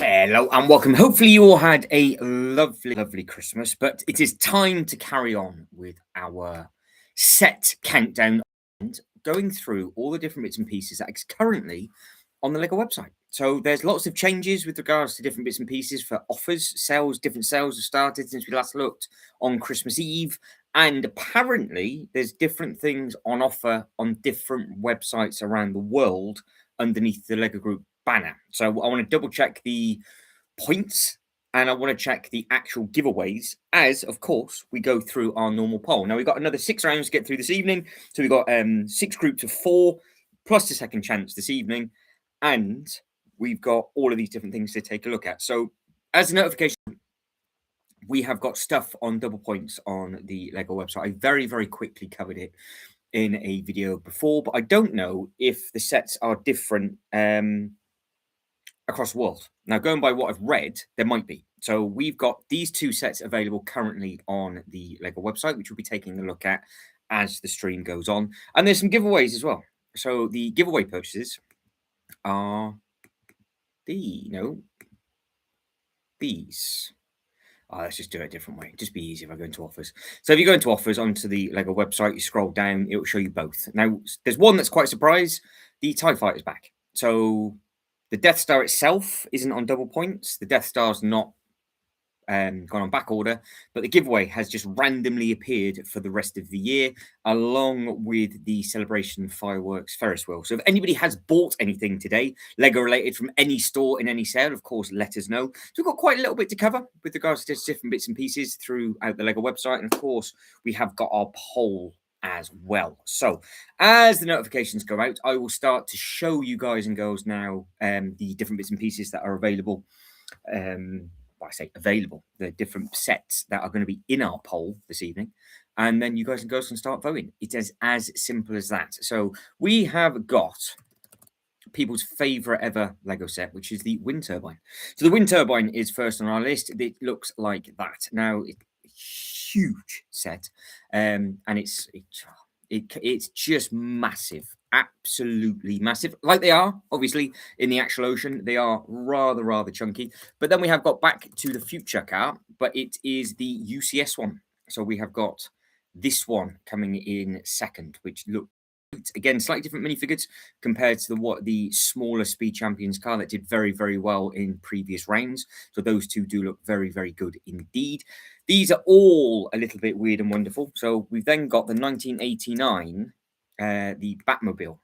Hello and welcome. Hopefully, you all had a lovely, lovely Christmas, but it is time to carry on with our set countdown and going through all the different bits and pieces that is currently on the Lego website. So, there's lots of changes with regards to different bits and pieces for offers, sales, different sales have started since we last looked on Christmas Eve. And apparently, there's different things on offer on different websites around the world underneath the Lego Group banner. So I want to double check the points and I want to check the actual giveaways as, of course, we go through our normal poll. Now, we've got another 6 rounds to get through this evening. So we've got 6 groups of 4 plus the second chance this evening. And we've got all of these different things to take a look at. So as a notification, we have got stuff on double points on the Lego website. I very, very quickly covered it in a video before, but I don't know if the sets are different across the world. Now, going by what I've read, there might be. So we've got these 2 sets available currently on the Lego website, which we'll be taking a look at as the stream goes on. And there's some giveaways as well. So the giveaway purchases are these. Let's just do it a different way. Just be easy if I go into offers. So if you go into offers onto the Lego website, you scroll down, it will show you both. Now, there's one that's quite a surprise. The TIE Fighter's back. So the Death Star itself isn't on double points. The Death Star's not gone on back order, but the giveaway has just randomly appeared for the rest of the year, along with the Celebration Fireworks Ferris wheel. So if anybody has bought anything today, Lego related from any store in any sale, of course, let us know. So we've got quite a little bit to cover with regards to different bits and pieces throughout the Lego website. And of course, we have got our poll as well. So as the notifications go out, I will start to show you guys and girls now the different bits and pieces that are available. I say available, the different sets that are going to be in our poll this evening. And then you guys and girls can start voting. It is as simple as that. So we have got people's favorite ever Lego set, which is the wind turbine. So the wind turbine is first on our list. It looks like that. Now, it's a huge set, and it's just massive. Absolutely massive, like they are obviously in the actual ocean. They are rather chunky. But then we have got Back to the Future car, but it is the UCS one. So we have got this one coming in second, which look again slightly different minifigures compared to the smaller Speed Champions car that did very well in previous rounds. So those two do look very good indeed. These are all a little bit weird and wonderful. So we've then got the 1989 the Batmobile,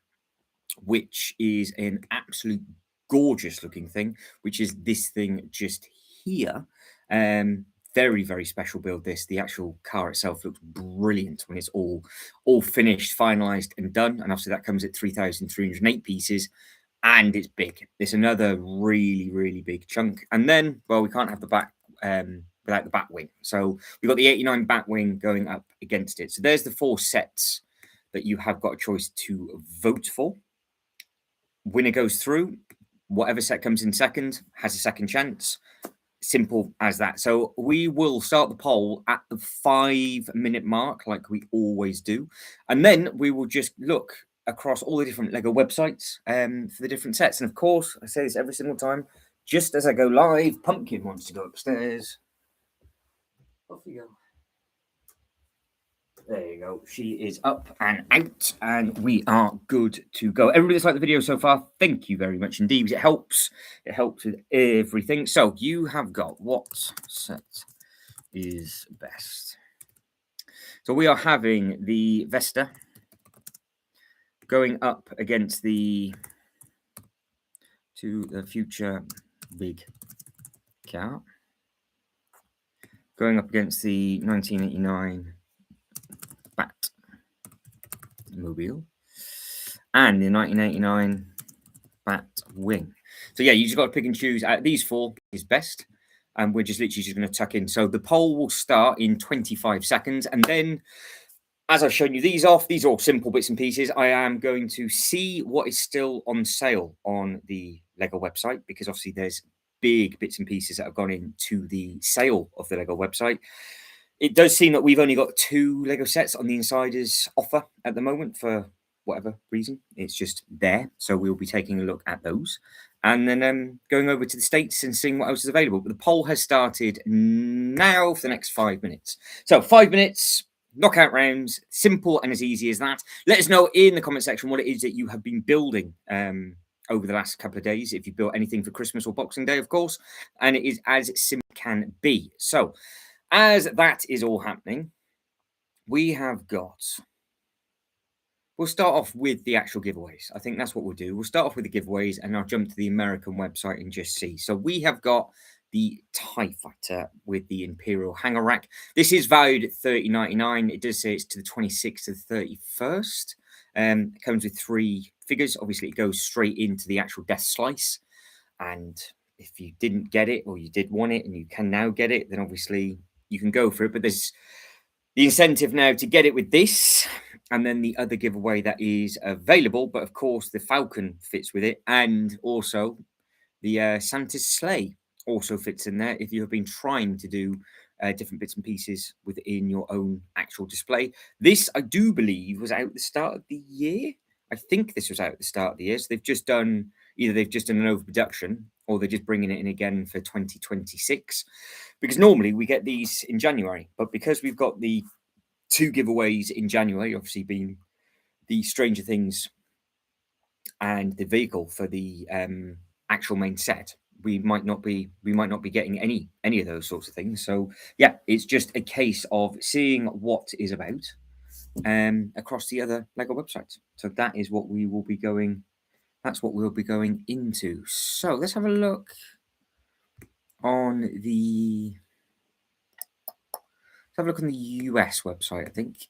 which is an absolute gorgeous looking thing, which is this thing just here. Very special build. The actual car itself looks brilliant when it's all finished, finalized and done. And obviously that comes at 3,308 pieces, and it's big. It's another really big chunk. And then, well, we can't have the back without the Batwing. So we've got the 89 Batwing going up against it. So there's the 4 sets that you have got a choice to vote for. Winner goes through. Whatever set comes in second has a second chance. Simple as that. So we will start the poll at the 5-minute mark, like we always do. And then we will just look across all the different Lego websites for the different sets. And of course, I say this every single time, just as I go live, Pumpkin wants to go upstairs. Off you go. There you go. She is up and out, and we are good to go. Everybody that's liked the video so far, thank you very much indeed. It helps. It helps with everything. So you have got what set is best. So we are having the Vesta going up against the To the Future big car. Going up against the 1989 Batmobile and the 1989 Batwing. So yeah, you just got to pick and choose. Out of these 4 is best, and we're just literally going to tuck in. So the poll will start in 25 seconds, and then, as I've shown you these off, these are all simple bits and pieces. I am going to see what is still on sale on the Lego website, because obviously there's big bits and pieces that have gone into the sale of the Lego website. It does seem that we've only got 2 Lego sets on the Insiders offer at the moment for whatever reason. It's just there. So we'll be taking a look at those. and then going over to the States and seeing what else is available. But the poll has started now for the next 5 minutes. So 5 minutes, knockout rounds, simple and as easy as that. Let us know in the comment section what it is that you have been building over the last couple of days. If you built anything for Christmas or Boxing Day, of course, and it is as simple as can be. So as that is all happening, we have got... We'll start off with the actual giveaways. I think that's what we'll do. We'll start off with the giveaways and I'll jump to the American website and just see. So we have got the TIE Fighter with the Imperial Hanger Rack. This is valued at $30.99. It does say it's to the 26th to the 31st. It comes with 3 figures. Obviously, it goes straight into the actual Death Slice. And if you didn't get it or you did want it and you can now get it, then obviously you can go for it. But there's the incentive now to get it with this, and then the other giveaway that is available. But of course, the Falcon fits with it, and also the Santa's sleigh also fits in there if you have been trying to do different bits and pieces within your own actual display. This, I do believe, was out at the start of the year. I think this was out at the start of the year. So they've just done an overproduction, or they're just bringing it in again for 2026. Because normally we get these in January, but because we've got the 2 giveaways in January, obviously being the Stranger Things and the vehicle for the actual main set, we might not be getting any of those sorts of things. So yeah, it's just a case of seeing what is about across the other Lego websites. So that is what we will be going. That's what we'll be going into. So let's have a look on the US website. I think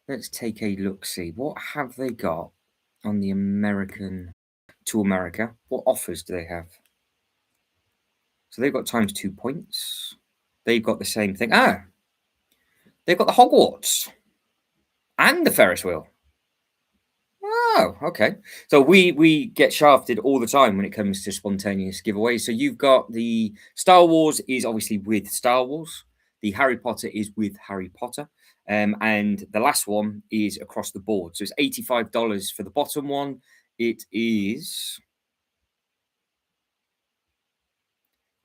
let's take a look. See what have they got on the American to America. What offers do they have? So they've got ×2 points. They've got the same thing. They've got the Hogwarts and the Ferris wheel. Oh, okay. So we get shafted all the time when it comes to spontaneous giveaways. So you've got the Star Wars is obviously with Star Wars. The Harry Potter is with Harry Potter. And the last one is across the board. So it's $85 for the bottom one. It is...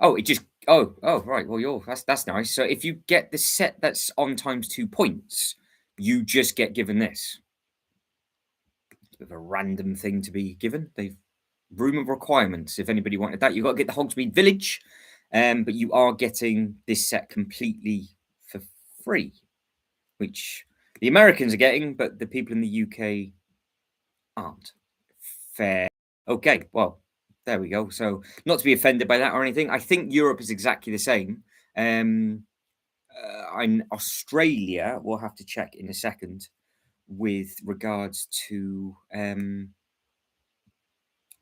Oh, it just... Oh, right. Well, that's nice. So if you get the set that's on ×2 points, you just get given this. Of a random thing to be given. They've room of requirements. If anybody wanted that, you've got to get the Hogsmeade Village, but you are getting this set completely for free, which the Americans are getting, but the people in the UK aren't. Fair. Okay, well, there we go. So not to be offended by that or anything. I think Europe is exactly the same. In Australia, we'll have to check in a second with regards to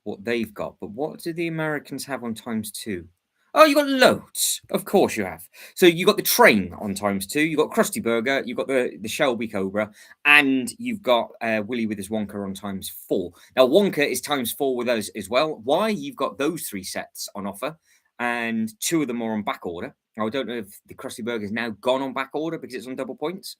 what they've got. But what do the Americans have on ×2? Oh, you got loads. Of course you have. So you got the train on ×2. You got Krusty Burger. You got the Shelby Cobra, and you've got Willy with his Wonka on ×4. Now Wonka is ×4 with us as well. Why? You've got those 3 sets on offer, and 2 of them are on back order. Now, I don't know if the Krusty Burger is now gone on back order because it's on double points.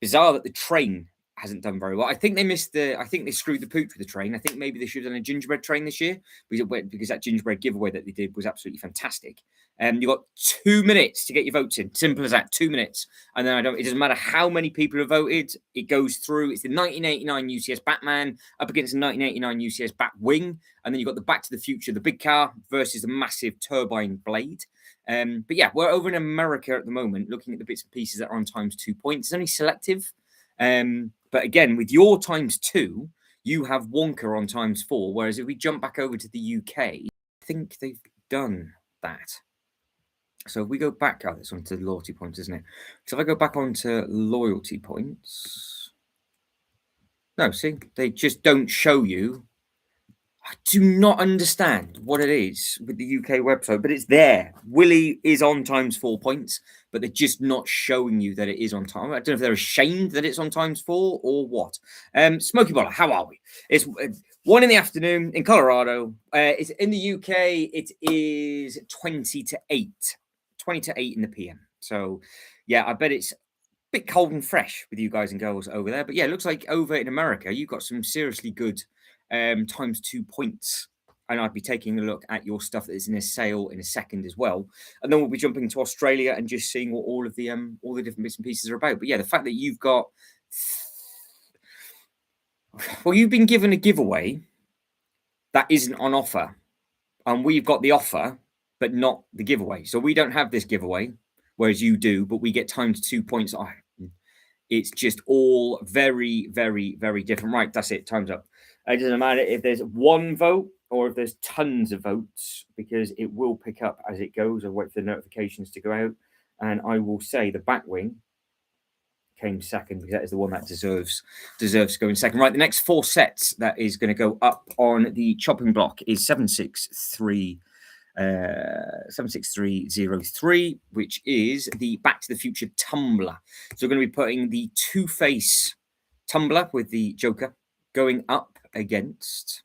Bizarre that the train hasn't done very well. I think they missed I think they screwed the pooch with the train. I think maybe they should have done a gingerbread train this year because that gingerbread giveaway that they did was absolutely fantastic. You got 2 minutes to get your votes in. Simple as that. 2 minutes, and then it doesn't matter how many people have voted. It goes through. It's the 1989 UCS Batman up against the 1989 UCS Batwing, and then you've got the Back to the Future, the big car versus the massive turbine blade. But yeah, we're over in America at the moment, looking at the bits and pieces that are on ×2 points. It's only selective. But again, with your ×2, you have Wonka on ×4. Whereas if we jump back over to the UK, I think they've done that. So if we go back, this onto loyalty points, isn't it? So if I go back onto loyalty points, no, see, they just don't show you. I do not understand what it is with the UK website, but it's there. Willy is on ×4 points, but they're just not showing you that it is on time. I don't know if they're ashamed that it's on ×4 or what. Smoky Boller, how are we? It's 1 in the afternoon in Colorado. It's in the UK. It is 20 to 8 in the PM. So yeah, I bet it's a bit cold and fresh with you guys and girls over there. But yeah, it looks like over in America, you've got some seriously good times 2 points. And I'd be taking a look at your stuff that is in a sale in a second as well. And then we'll be jumping to Australia and just seeing what all the different bits and pieces are about. But yeah, the fact that you've got, well, you've been given a giveaway that isn't on offer, and we've got the offer but not the giveaway. So we don't have this giveaway, whereas you do, but we get times 2 points. It's just all very, very, very different. Right, that's it. Time's up. It doesn't matter if there's one vote or if there's tons of votes, because it will pick up as it goes. I'll wait for the notifications to go out, and I will say the back wing came second, because that is the one that deserves to go in second. Right, the next 4 sets that is going to go up on the chopping block is 76303, which is the Back to the Future tumbler. So we're going to be putting the Two-Face tumbler with the Joker going up against,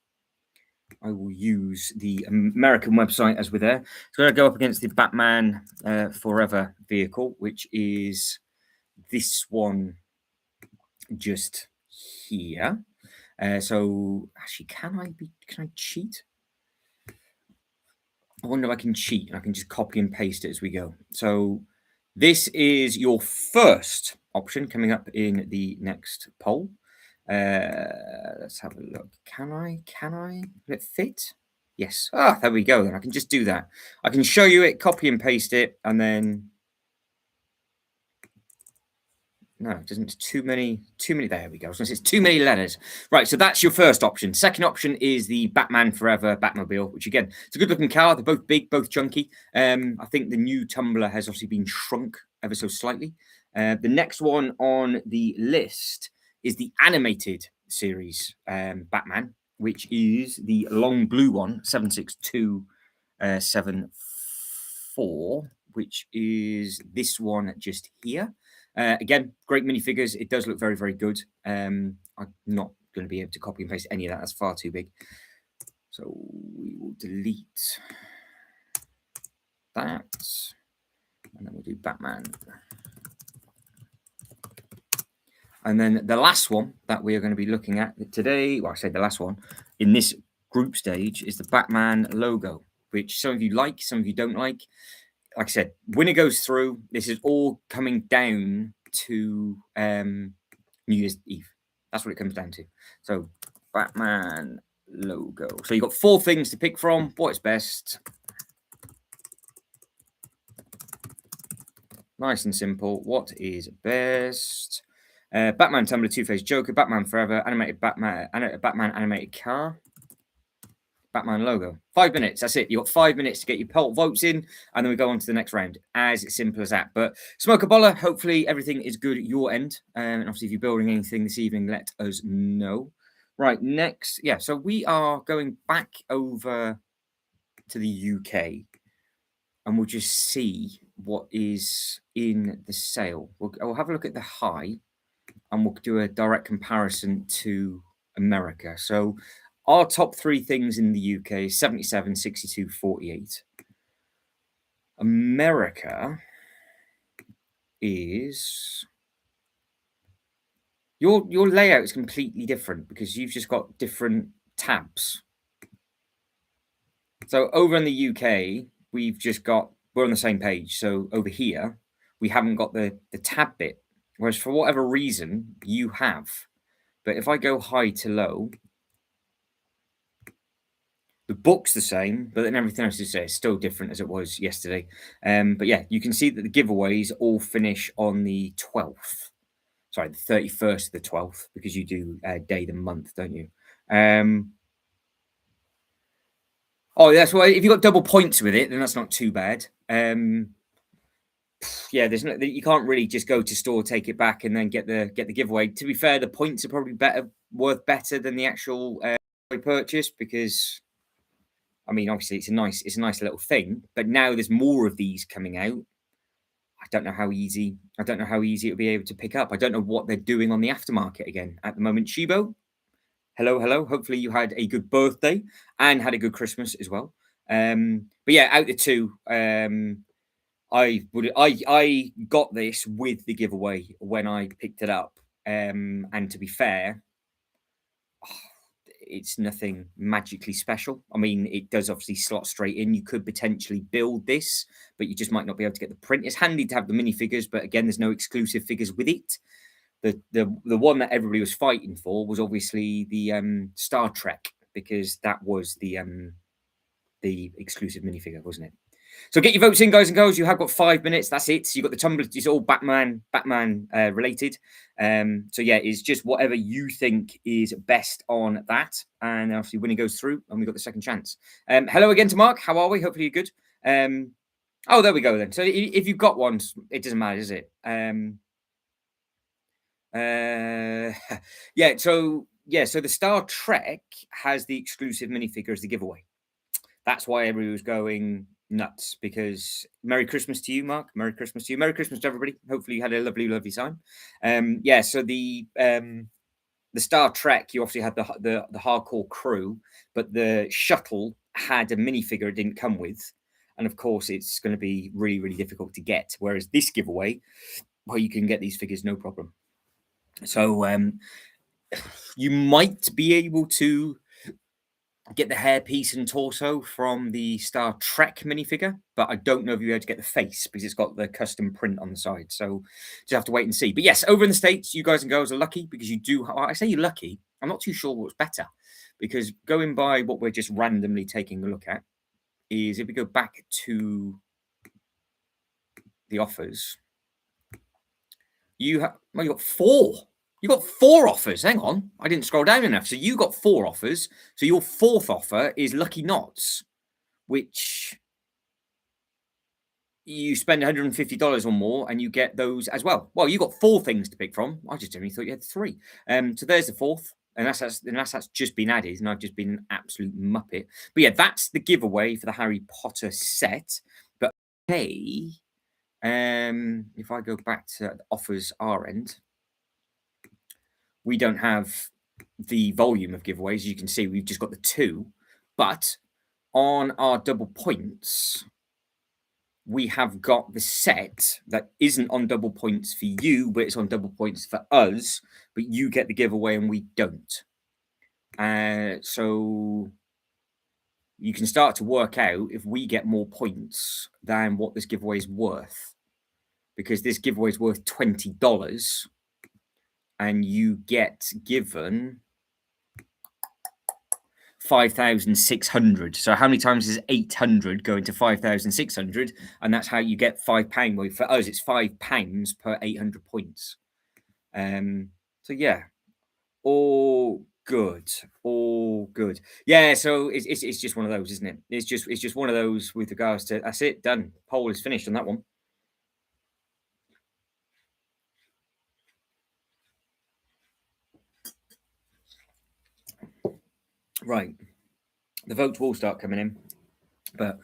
I will use the American website as we're there. It's going to go up against the Batman Forever vehicle, which is this one just here. So actually, can I cheat? I wonder if I can cheat. I can just copy and paste it as we go. So this is your first option coming up in the next poll. Let's have a look. Can I? Will it fit? Yes. Ah, there we go. Then I can just do that. I can show you it, copy and paste it, and then no, it doesn't. It's too many. There we go. I was going to say it's too many letters. Right. So that's your first option. Second option is the Batman Forever Batmobile, which again, it's a good looking car. They're both big, both chunky. I think the new tumbler has obviously been shrunk ever so slightly. The next one on the list is the animated series Batman, which is the long blue one, 76274, which is this one just here. Again, great minifigures. It does look very, very good. I'm not going to be able to copy and paste any of that. That's far too big. So we will delete that. And then we'll do Batman. And then the last one that we are going to be looking at today, well, I say the last one in this group stage, is the Batman logo, which some of you like, some of you don't like. Like I said, when it goes through, this is all coming down to New Year's Eve. That's what it comes down to. So Batman logo. So you've got 4 things to pick from. What's best? Nice and simple. What is best? Batman Tumbler, Two-Face Joker, Batman Forever, animated Batman animated car, Batman logo. 5 minutes. That's it. You've got 5 minutes to get your poll votes in, and then we go on to the next round. As simple as that. But Smoker Boller, hopefully everything is good at your end. And obviously, if you're building anything this evening, let us know. Right, next. Yeah, so we are going back over to the UK, and we'll just see what is in the sale. We'll have a look at the high, and we'll do a direct comparison to America. So our top 3 things in the UK, 77, 62, 48. America is... Your layout is completely different because you've just got different tabs. So over in the UK, we're on the same page. So over here, we haven't got the tab bit. Whereas for whatever reason, you have. But if I go high to low, the book's the same, but then everything else is still different as it was yesterday. But yeah, you can see that the giveaways all finish on the 12th. Sorry, the 31st of the 12th, because you do day the month, don't you? Oh, that's why if you've got double points with it, then that's not too bad. Yeah, you can't really just go to store, take it back, and then get the giveaway. To be fair, the points are probably worth better than the actual purchase, because I mean, obviously it's a nice little thing. But now there's more of these coming out. I don't know how easy it'll be able to pick up. I don't know what they're doing on the aftermarket again at the moment. Shibo, hello. Hopefully you had a good birthday and had a good Christmas as well. But yeah, out the 2, I got this with the giveaway when I picked it up. And to be fair, it's nothing magically special. I mean, it does obviously slot straight in. You could potentially build this, but you just might not be able to get the print. It's handy to have the minifigures, but again, there's no exclusive figures with it. The one that everybody was fighting for was obviously the Star Trek, because that was the exclusive minifigure, wasn't it? So get your votes in, guys and girls. You have got 5 minutes. That's it. So you've got the tumblers. It's all Batman related. So yeah, it's just whatever you think is best on that. And obviously winning goes through, and we've got the second chance. Hello again to Mark. How are we? Hopefully you're good. Oh, there we go then. So if you've got one, it doesn't matter, does it? Yeah. So the Star Trek has the exclusive minifigure as the giveaway. That's why everybody was going nuts, because Merry Christmas to you, Mark. Merry Christmas to you. Merry Christmas to everybody. Hopefully you had a lovely, lovely time. Yeah, so the Star Trek, you obviously had the hardcore crew, but the shuttle had a minifigure it didn't come with. And of course, it's going to be really, really difficult to get. Whereas this giveaway, well, you can get these figures no problem. So you might be able to get the hairpiece and torso from the Star Trek minifigure, but I don't know if you're able to get the face because it's got the custom print on the side. So just have to wait and see. But yes, over in the States, you guys and girls are lucky because you do. I say you're lucky. I'm not too sure what's better, because going by what we're just randomly taking a look at is, if we go back to the offers, you got 4. You got 4 offers. Hang on, I didn't scroll down enough. So you got 4 offers. So your 4th offer is Lucky Knots, which you spend $150 or more and you get those as well. Well, you got 4 things to pick from. I just only thought you had 3. So there's the 4th, and that's just been added, and I've just been an absolute muppet. But yeah, that's the giveaway for the Harry Potter set. But hey, if I go back to the offers our end, we don't have the volume of giveaways. As you can see, we've just got the 2. But on our double points, we have got the set that isn't on double points for you, but it's on double points for us. But you get the giveaway and we don't. So you can start to work out if we get more points than what this giveaway is worth, because this giveaway is worth $20. And you get given 5,600. So how many times is 800 going to 5,600? And that's how you get £5. Well, for us, it's £5 per 800 points. So yeah, all good, all good. Yeah, so it's just one of those, isn't it? It's just one of those with regards to, that's it, done. Poll is finished on that one. Right, the votes will start coming in, but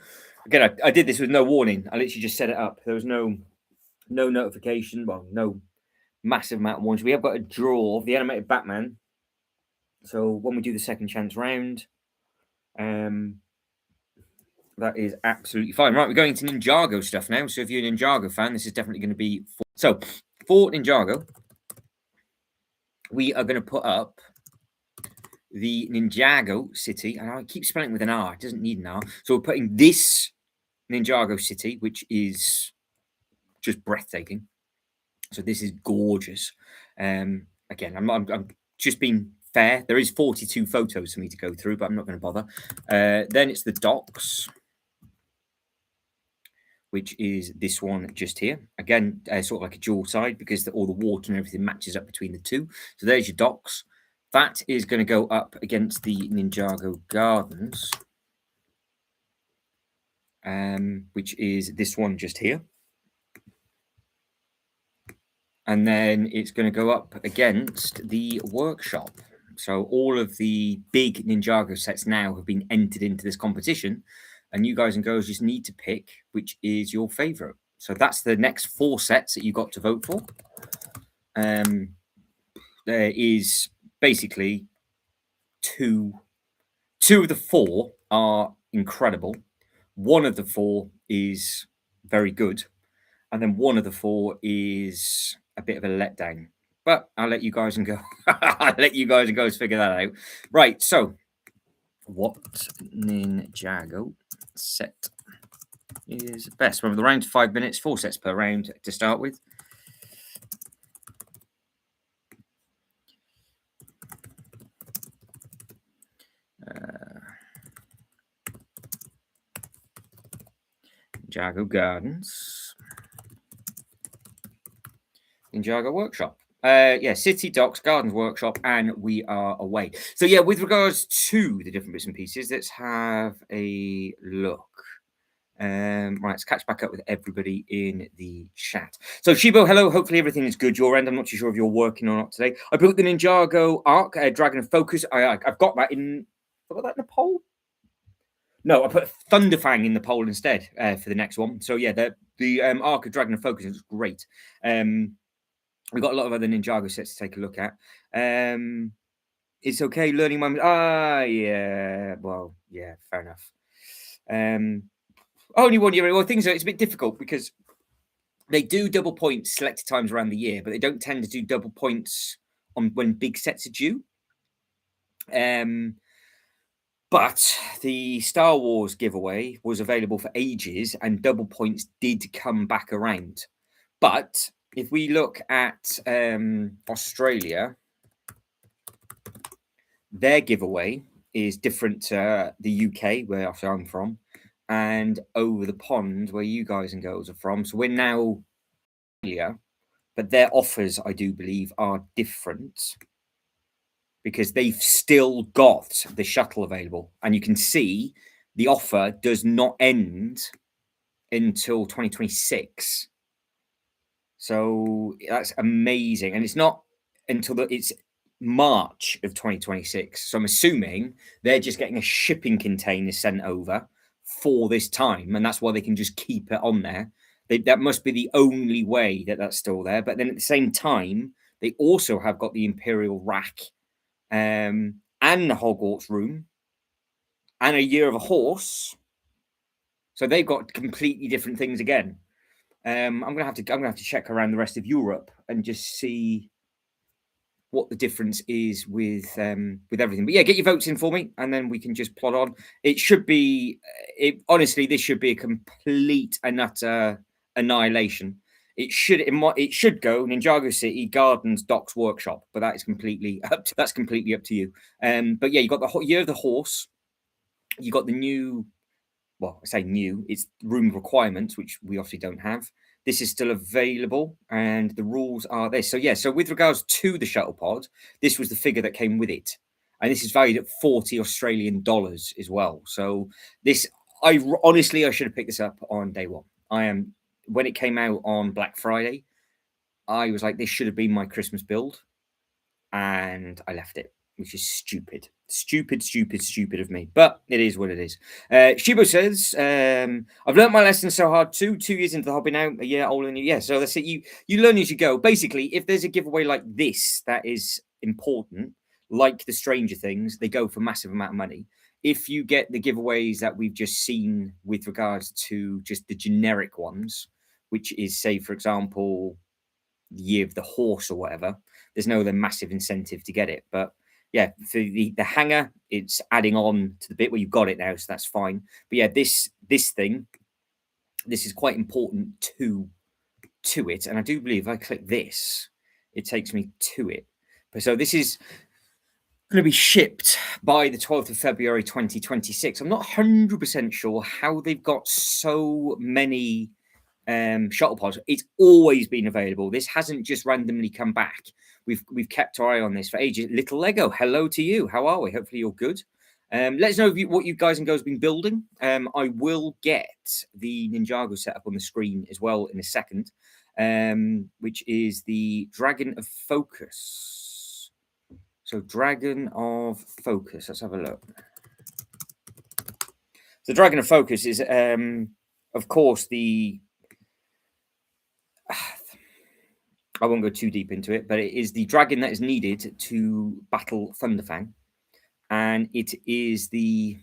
again, I did this with no warning. I literally just set it up. There was no notification. Well, no massive amount of warnings. We have got a draw of the animated Batman. So when we do the second chance round, that is absolutely fine. Right, we're going to Ninjago stuff now. So if you're a Ninjago fan, this is definitely going to be so for Ninjago. We are going to put up the Ninjago City, and I keep spelling it with an R. It doesn't need an R. So we're putting this Ninjago City, which is just breathtaking. So this is gorgeous. Again, I'm just being fair. There is 42 photos for me to go through, but I'm not going to bother. Then it's the docks, which is this one just here. Again, sort of like a dual side, because all the water and everything matches up between the 2. So there's your docks. That is going to go up against the Ninjago Gardens, which is this one just here. And then it's going to go up against the workshop. So all of the big Ninjago sets now have been entered into this competition, and you guys and girls just need to pick which is your favorite. So that's the next 4 sets that you got to vote for. There is basically two of the 4 are incredible. One of the 4 is very good, and then one of the 4 is a bit of a letdown. But I'll let you guys and go. I'll let you guys and girls figure that out. Right. So, what Ninjago set is best? Remember, the round 5 minutes, 4 sets per round to start with. Ninjago Gardens. Ninjago Workshop. Yeah, City, Docks, Gardens, Workshop, and we are away. So yeah, with regards to the different bits and pieces, let's have a look. Right, let's catch back up with everybody in the chat. So Shibo, hello. Hopefully everything is good your end. I'm not too sure if you're working or not today. I built the Ninjago Arc, Dragon of Focus. I've got that in. Have I got that in the poll? No, I put Thunderfang in the poll instead for the next one. So yeah, the Arc of Dragon of Focus is great. We've got a lot of other Ninjago sets to take a look at. It's okay, learning moment. Yeah. Well, yeah, fair enough. Only 1 year. Well, things are, it's a bit difficult because they do double points selected times around the year, but they don't tend to do double points on when big sets are due. But the Star Wars giveaway was available for ages, and double points did come back around. But if we look at Australia, their giveaway is different to the UK, where I'm from, and over the pond, where you guys and girls are from. So we're now Australia, but their offers, I do believe, are different because they've still got the shuttle available. And you can see the offer does not end until 2026. So that's amazing. And it's not until it's March of 2026. So I'm assuming they're just getting a shipping container sent over for this time. And that's why they can just keep it on there. That must be the only way that that's still there. But then at the same time, they also have got the Imperial rack and the Hogwarts room and a Year of a Horse. So they've got completely different things again. I'm gonna have to check around the rest of Europe and just see what the difference is with everything. But yeah, get your votes in for me, and then we can just plot on. It should be, honestly, this should be a complete and utter annihilation. It should go Ninjago City, Gardens, Docks, Workshop, but that is completely up. That's completely up to you. But yeah, you got the Year of the Horse. You got the new. Well, I say new, it's room requirements, which we obviously don't have. This is still available, and the rules are this. So, yeah, so with regards to the shuttle pod, this was the figure that came with it. And this is valued at 40 Australian dollars as well. So, this, I honestly, I should have picked this up on day one. When it came out on Black Friday, I was like, this should have been my Christmas build. And I left it, which is stupid. Stupid of me. But it is what it is. Shibo says, I've learned my lesson so hard too. 2 years into the hobby now, a year older than you. Yeah, so that's it. You learn as you go. Basically, if there's a giveaway like this that is important, like the Stranger Things, they go for massive amount of money. If you get the giveaways that we've just seen with regards to just the generic ones, which is, say, for example, the Year of the Horse or whatever, there's no other massive incentive to get it. But yeah, for the hanger, it's adding on to the bit where you've got it now, so that's fine. But yeah, this thing, this is quite important to it, and I do believe if I click this, it takes me to it. But so this is going to be shipped by the 12th of February 2026. I'm not 100% sure how they've got so many shuttle pods. It's always been available. This hasn't just randomly come back. We've kept our eye on this for ages. Little Lego, hello to you. How are we? Hopefully you're good. Let us know what you guys and girls have been building. I will get the Ninjago set up on the screen as well in a second, which is the Dragon of Focus. So Dragon of Focus. Let's have a look. The Dragon of Focus is, of course, I won't go too deep into it, but it is the dragon that is needed to battle Thunderfang. And it is the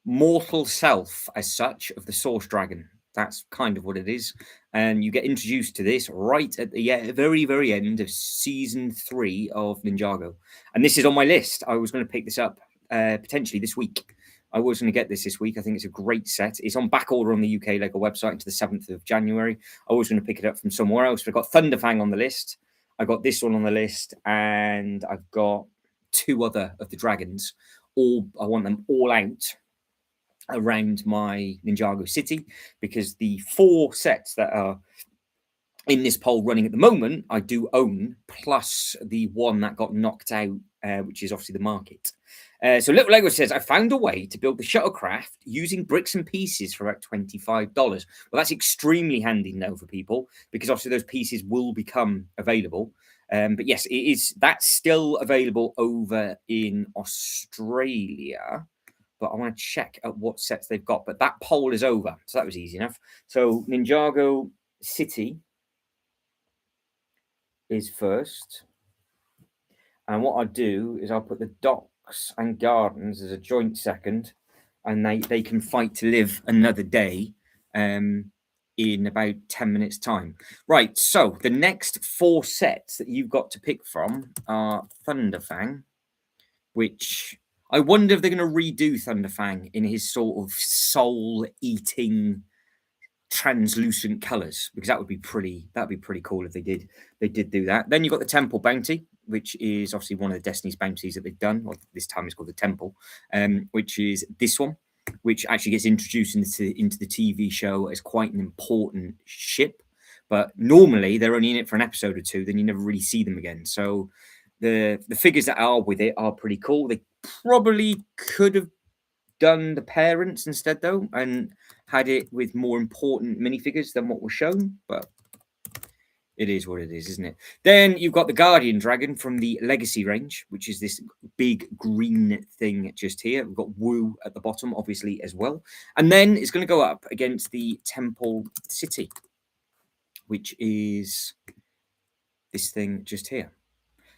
mortal self, as such, of the Source Dragon. That's kind of what it is. And you get introduced to this right at the very, very end of season 3 of Ninjago. And this is on my list. I was going to pick this up potentially this week. I was going to get this week. I think it's a great set. It's on back order on the UK Lego website until the 7th of January. I was going to pick it up from somewhere else. But I've got Thunderfang on the list. I got this one on the list. And I've got 2 other of the dragons. I want them all out around my Ninjago city, because the 4 sets that are in this poll running at the moment, I do own, plus the one that got knocked out, which is obviously the market. So Little Lego says, I found a way to build the shuttlecraft using bricks and pieces for about $25. Well, that's extremely handy now for people, because obviously those pieces will become available. But yes, it is. That's still available over in Australia. But I want to check at what sets they've got. But that poll is over, so that was easy enough. So Ninjago City is first. And what I do is I'll put the docks and gardens as a joint second, and they can fight to live another day in about 10 minutes' time. Right, so the next 4 sets that you've got to pick from are Thunderfang, which I wonder if they're going to redo Thunderfang in his sort of soul-eating, translucent colours, because that'd be pretty cool if they did do that. Then you've got the Temple Bounty, which is obviously one of the Destiny's bounties that they've done. Or this time it's called the Temple, which is this one, which actually gets introduced into the TV show as quite an important ship. But normally they're only in it for an episode or 2, then you never really see them again. So the figures that are with it are pretty cool. They probably could have done the parents instead, though, and had it with more important minifigures than what was shown, but it is what it is, isn't it? Then you've got the Guardian Dragon from the Legacy range, which is this big green thing just here. We've got Woo at the bottom, obviously, as well. And then it's going to go up against the Temple City, which is this thing just here.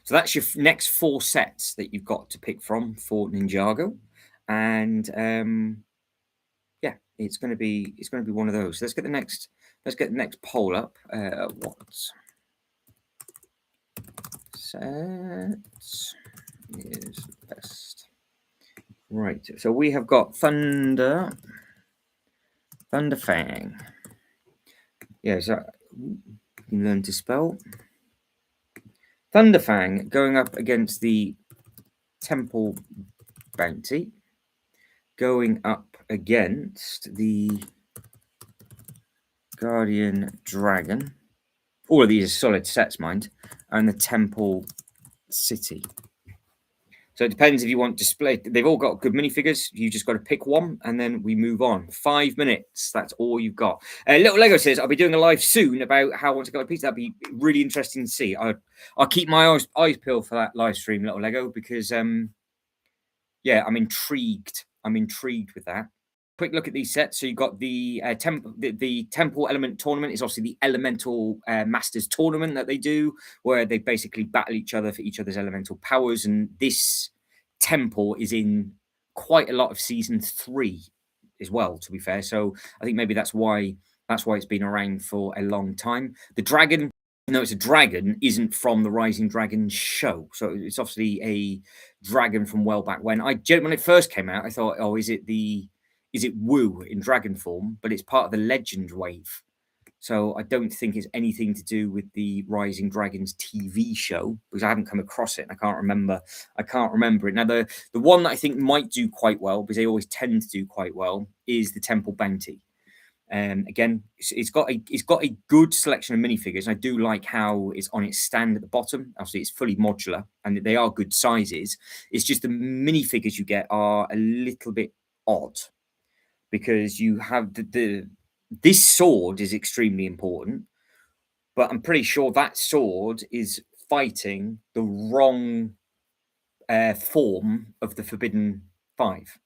So that's your next 4 sets that you've got to pick from for Ninjago. And yeah, it's going to be one of those. Let's get the next poll up. What set is best? Right. So we have got Thunderfang. Yeah. So you can learn to spell. Thunderfang going up against the Temple Bounty, going up against the Guardian Dragon. All of these are solid sets, mind, and the Temple City. So it depends if you want display. They've all got good minifigures. You just got to pick one, and then we move on. 5 minutes. That's all you've got. Little Lego says, I'll be doing a live soon about how I want to go a piece. That'd be really interesting to see. I'll keep my eyes peeled for that live stream, Little Lego, because yeah, I'm intrigued. I'm intrigued with that. Quick look at these sets. So you've got the Temple Element Tournament is obviously the Elemental Masters Tournament that they do, where they basically battle each other for each other's elemental powers. And this Temple is in quite a lot of season 3 as well, to be fair. So I think maybe that's why it's been around for a long time. The dragon, no, it's a dragon, isn't from the Rising Dragon show. So it's obviously a dragon from well back when. When it first came out, I thought, oh, is it Woo in dragon form? But it's part of the Legend wave. So I don't think it's anything to do with the Rising Dragons TV show, because I haven't come across it and I can't remember it. Now, the one that I think might do quite well, because they always tend to do quite well, is the Temple Bounty. Again, it's got a good selection of minifigures. I do like how it's on its stand at the bottom. Obviously, it's fully modular and they are good sizes. It's just the minifigures you get are a little bit odd, because you have this sword is extremely important, but I'm pretty sure that sword is fighting the wrong form of the Forbidden 5,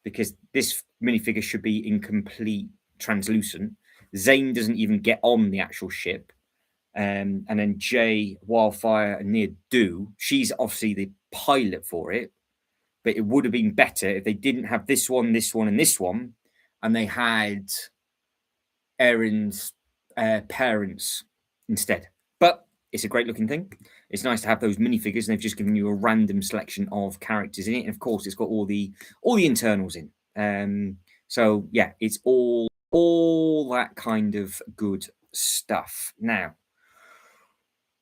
because this minifigure should be in complete translucent. Zane doesn't even get on the actual ship. And then Jay, Wildfire, and Nia do. She's obviously the pilot for it, but it would have been better if they didn't have this one, and this one, and they had Erin's parents instead. But it's a great looking thing. It's nice to have those minifigures, and they've just given you a random selection of characters in it. And of course, it's got all the internals in. So yeah, it's all that kind of good stuff. Now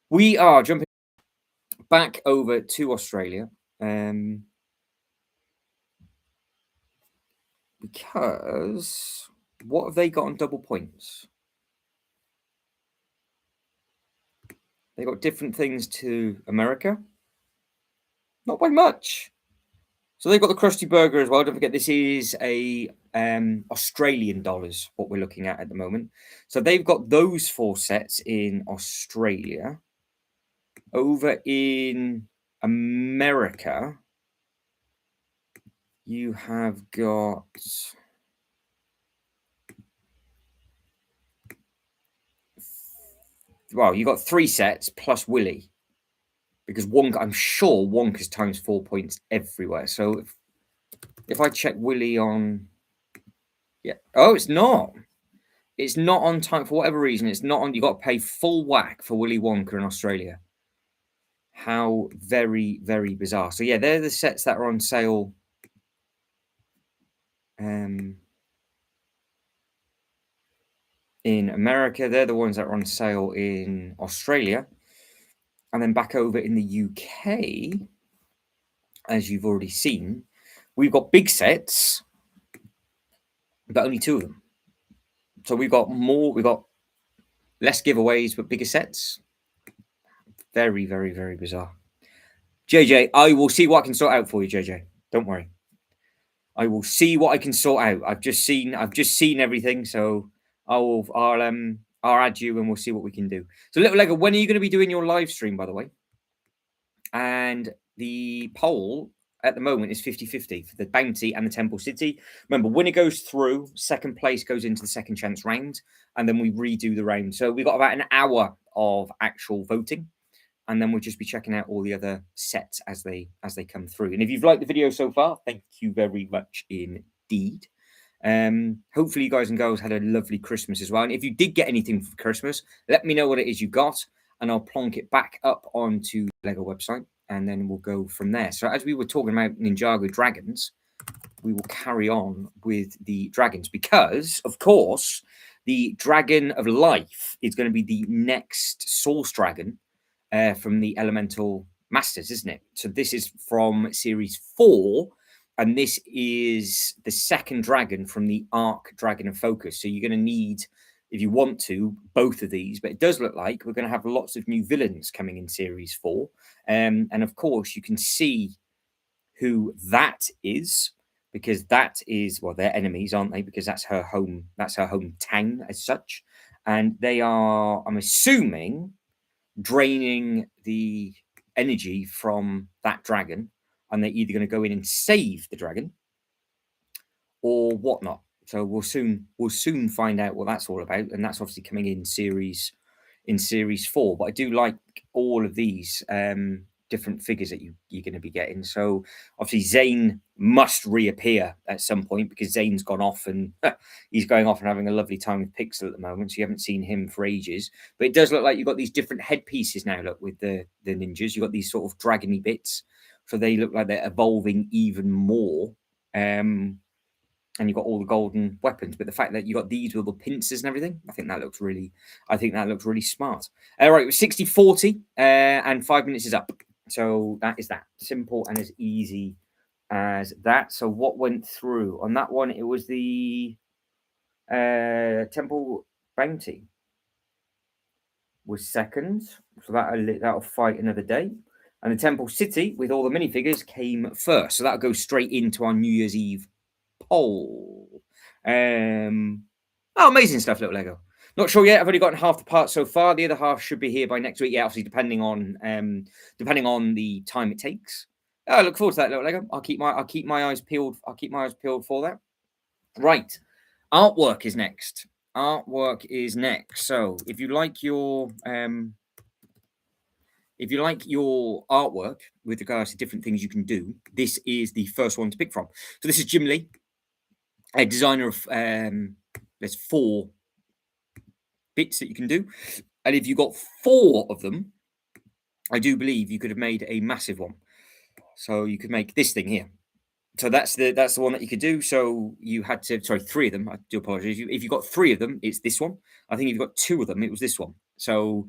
we are jumping back over to Australia. Because what have they got on double points? They got different things to America. Not by much. So they've got the Krusty Burger as well. Don't forget, this is a Australian dollars, what we're looking at the moment. So they've got those 4 sets in Australia. Over in America, you have got... Well, you got 3 sets plus Willy. Because Wonka, I'm sure Wonka's times 4 points everywhere. So if I check Willy on... Yeah. Oh, it's not. It's not on time for whatever reason. It's not on. You got to pay full whack for Willy Wonka in Australia. How very, very bizarre. So yeah, they're the sets that are on sale. In America, they're the ones that are on sale in Australia. And then back over in the UK, as you've already seen, we've got big sets, but only 2 of them. So we've got less giveaways, but bigger sets. Very, very, very bizarre. JJ, I will see what I can sort out for you, JJ. Don't worry. I will see what I can sort out. I've just seen everything, so I'll add you and we'll see what we can do. So little Lego, when are you going to be doing your live stream, by the way? And the poll at the moment is 50-50 for the Bounty and the Temple City. Remember, when it goes through, second place goes into the second chance round, and then we redo the round. So we've got about an hour of actual voting, and then we'll just be checking out all the other sets as they come through. And if you've liked the video so far, thank you very much indeed. Hopefully you guys and girls had a lovely Christmas as well. And if you did get anything for Christmas, let me know what it is you got, and I'll plonk it back up onto the Lego website, and then we'll go from there. So as we were talking about Ninjago dragons, we will carry on with the dragons, because of course the Dragon of Life is going to be the next source dragon from the Elemental Masters, isn't it? So this is from series 4, and this is the second dragon from the Arc Dragon of Focus. So you're going to need, if you want to, both of these, but it does look like we're going to have lots of new villains coming in series 4. And of course you can see who that is, because that is, well, they're enemies, aren't they? Because that's her hometown as such. And they are, I'm assuming, draining the energy from that dragon, and they're either going to go in and save the dragon or whatnot. So we'll soon find out what that's all about, and that's obviously coming in series 4. But I do like all of these different figures that you're going to be getting. So obviously Zane must reappear at some point, because Zane's gone off and he's going off and having a lovely time with Pixel at the moment. So you haven't seen him for ages. But it does look like you've got these different headpieces now, look, with the ninjas. You've got these sort of dragony bits. So they look like they're evolving even more. And you've got all the golden weapons, but the fact that you got these with the pincers and everything, I think that looks really smart. All right, it was 60-40, and 5 minutes is up. So that is that. Simple and as easy as that. So what went through on that one? It was the Temple Bounty was second. So that'll fight another day. And the Temple City with all the minifigures came first. So that'll go straight into our New Year's Eve poll. Amazing stuff, little Lego. Not sure yet. I've only gotten half the part so far. The other half should be here by next week. Yeah, obviously depending on the time it takes. I look forward to that, little Lego. I'll keep my eyes peeled. I'll keep my eyes peeled for that. Right, artwork is next. So if you like your artwork with regards to different things you can do, this is the first one to pick from. So this is Jim Lee, a designer of there's 4 bits that you can do. And if you got 4 of them, I do believe you could have made a massive one. So you could make this thing here. So that's the one that you could do. So you had to, sorry, 3 of them. I do apologize. If you got 3 of them, it's this one. I think if you got 2 of them, it was this one. So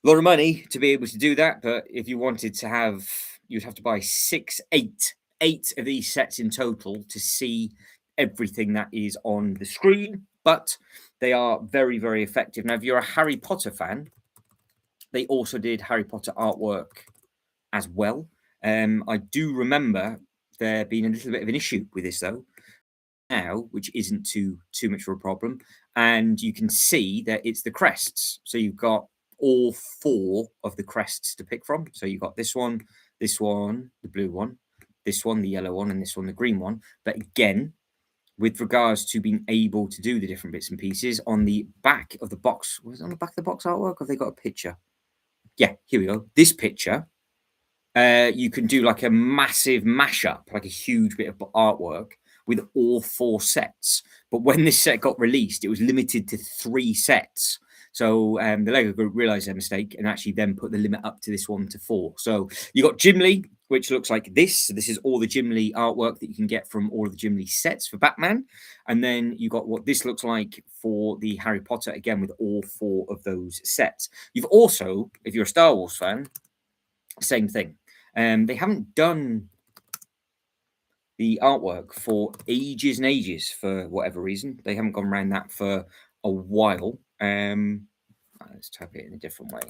a lot of money to be able to do that. But if you wanted to have, you'd have to buy 8 of these sets in total to see everything that is on the screen. But they are very, very effective. Now, if you're a Harry Potter fan, they also did Harry Potter artwork as well. I do remember there being a little bit of an issue with this though now, which isn't too much of a problem. And you can see that it's the crests. So you've got all 4 of the crests to pick from. So you've got this one, the blue one, this one, the yellow one, and this one, the green one. But again, with regards to being able to do the different bits and pieces on the back of the box, was it on the back of the box artwork? Or have they got a picture? Yeah, here we go. This picture, you can do like a massive mashup, like a huge bit of artwork with all 4 sets. But when this set got released, it was limited to 3 sets. So the Lego group realized their mistake and actually then put the limit up to this one to 4. So you got Jim Lee, which looks like this. So this is all the Jim Lee artwork that you can get from all of the Jim Lee sets for Batman. And then you got what this looks like for the Harry Potter, again, with all 4 of those sets. You've also, if you're a Star Wars fan, same thing. They haven't done the artwork for ages and ages for whatever reason. They haven't gone around that for a while. Let's type it in a different way.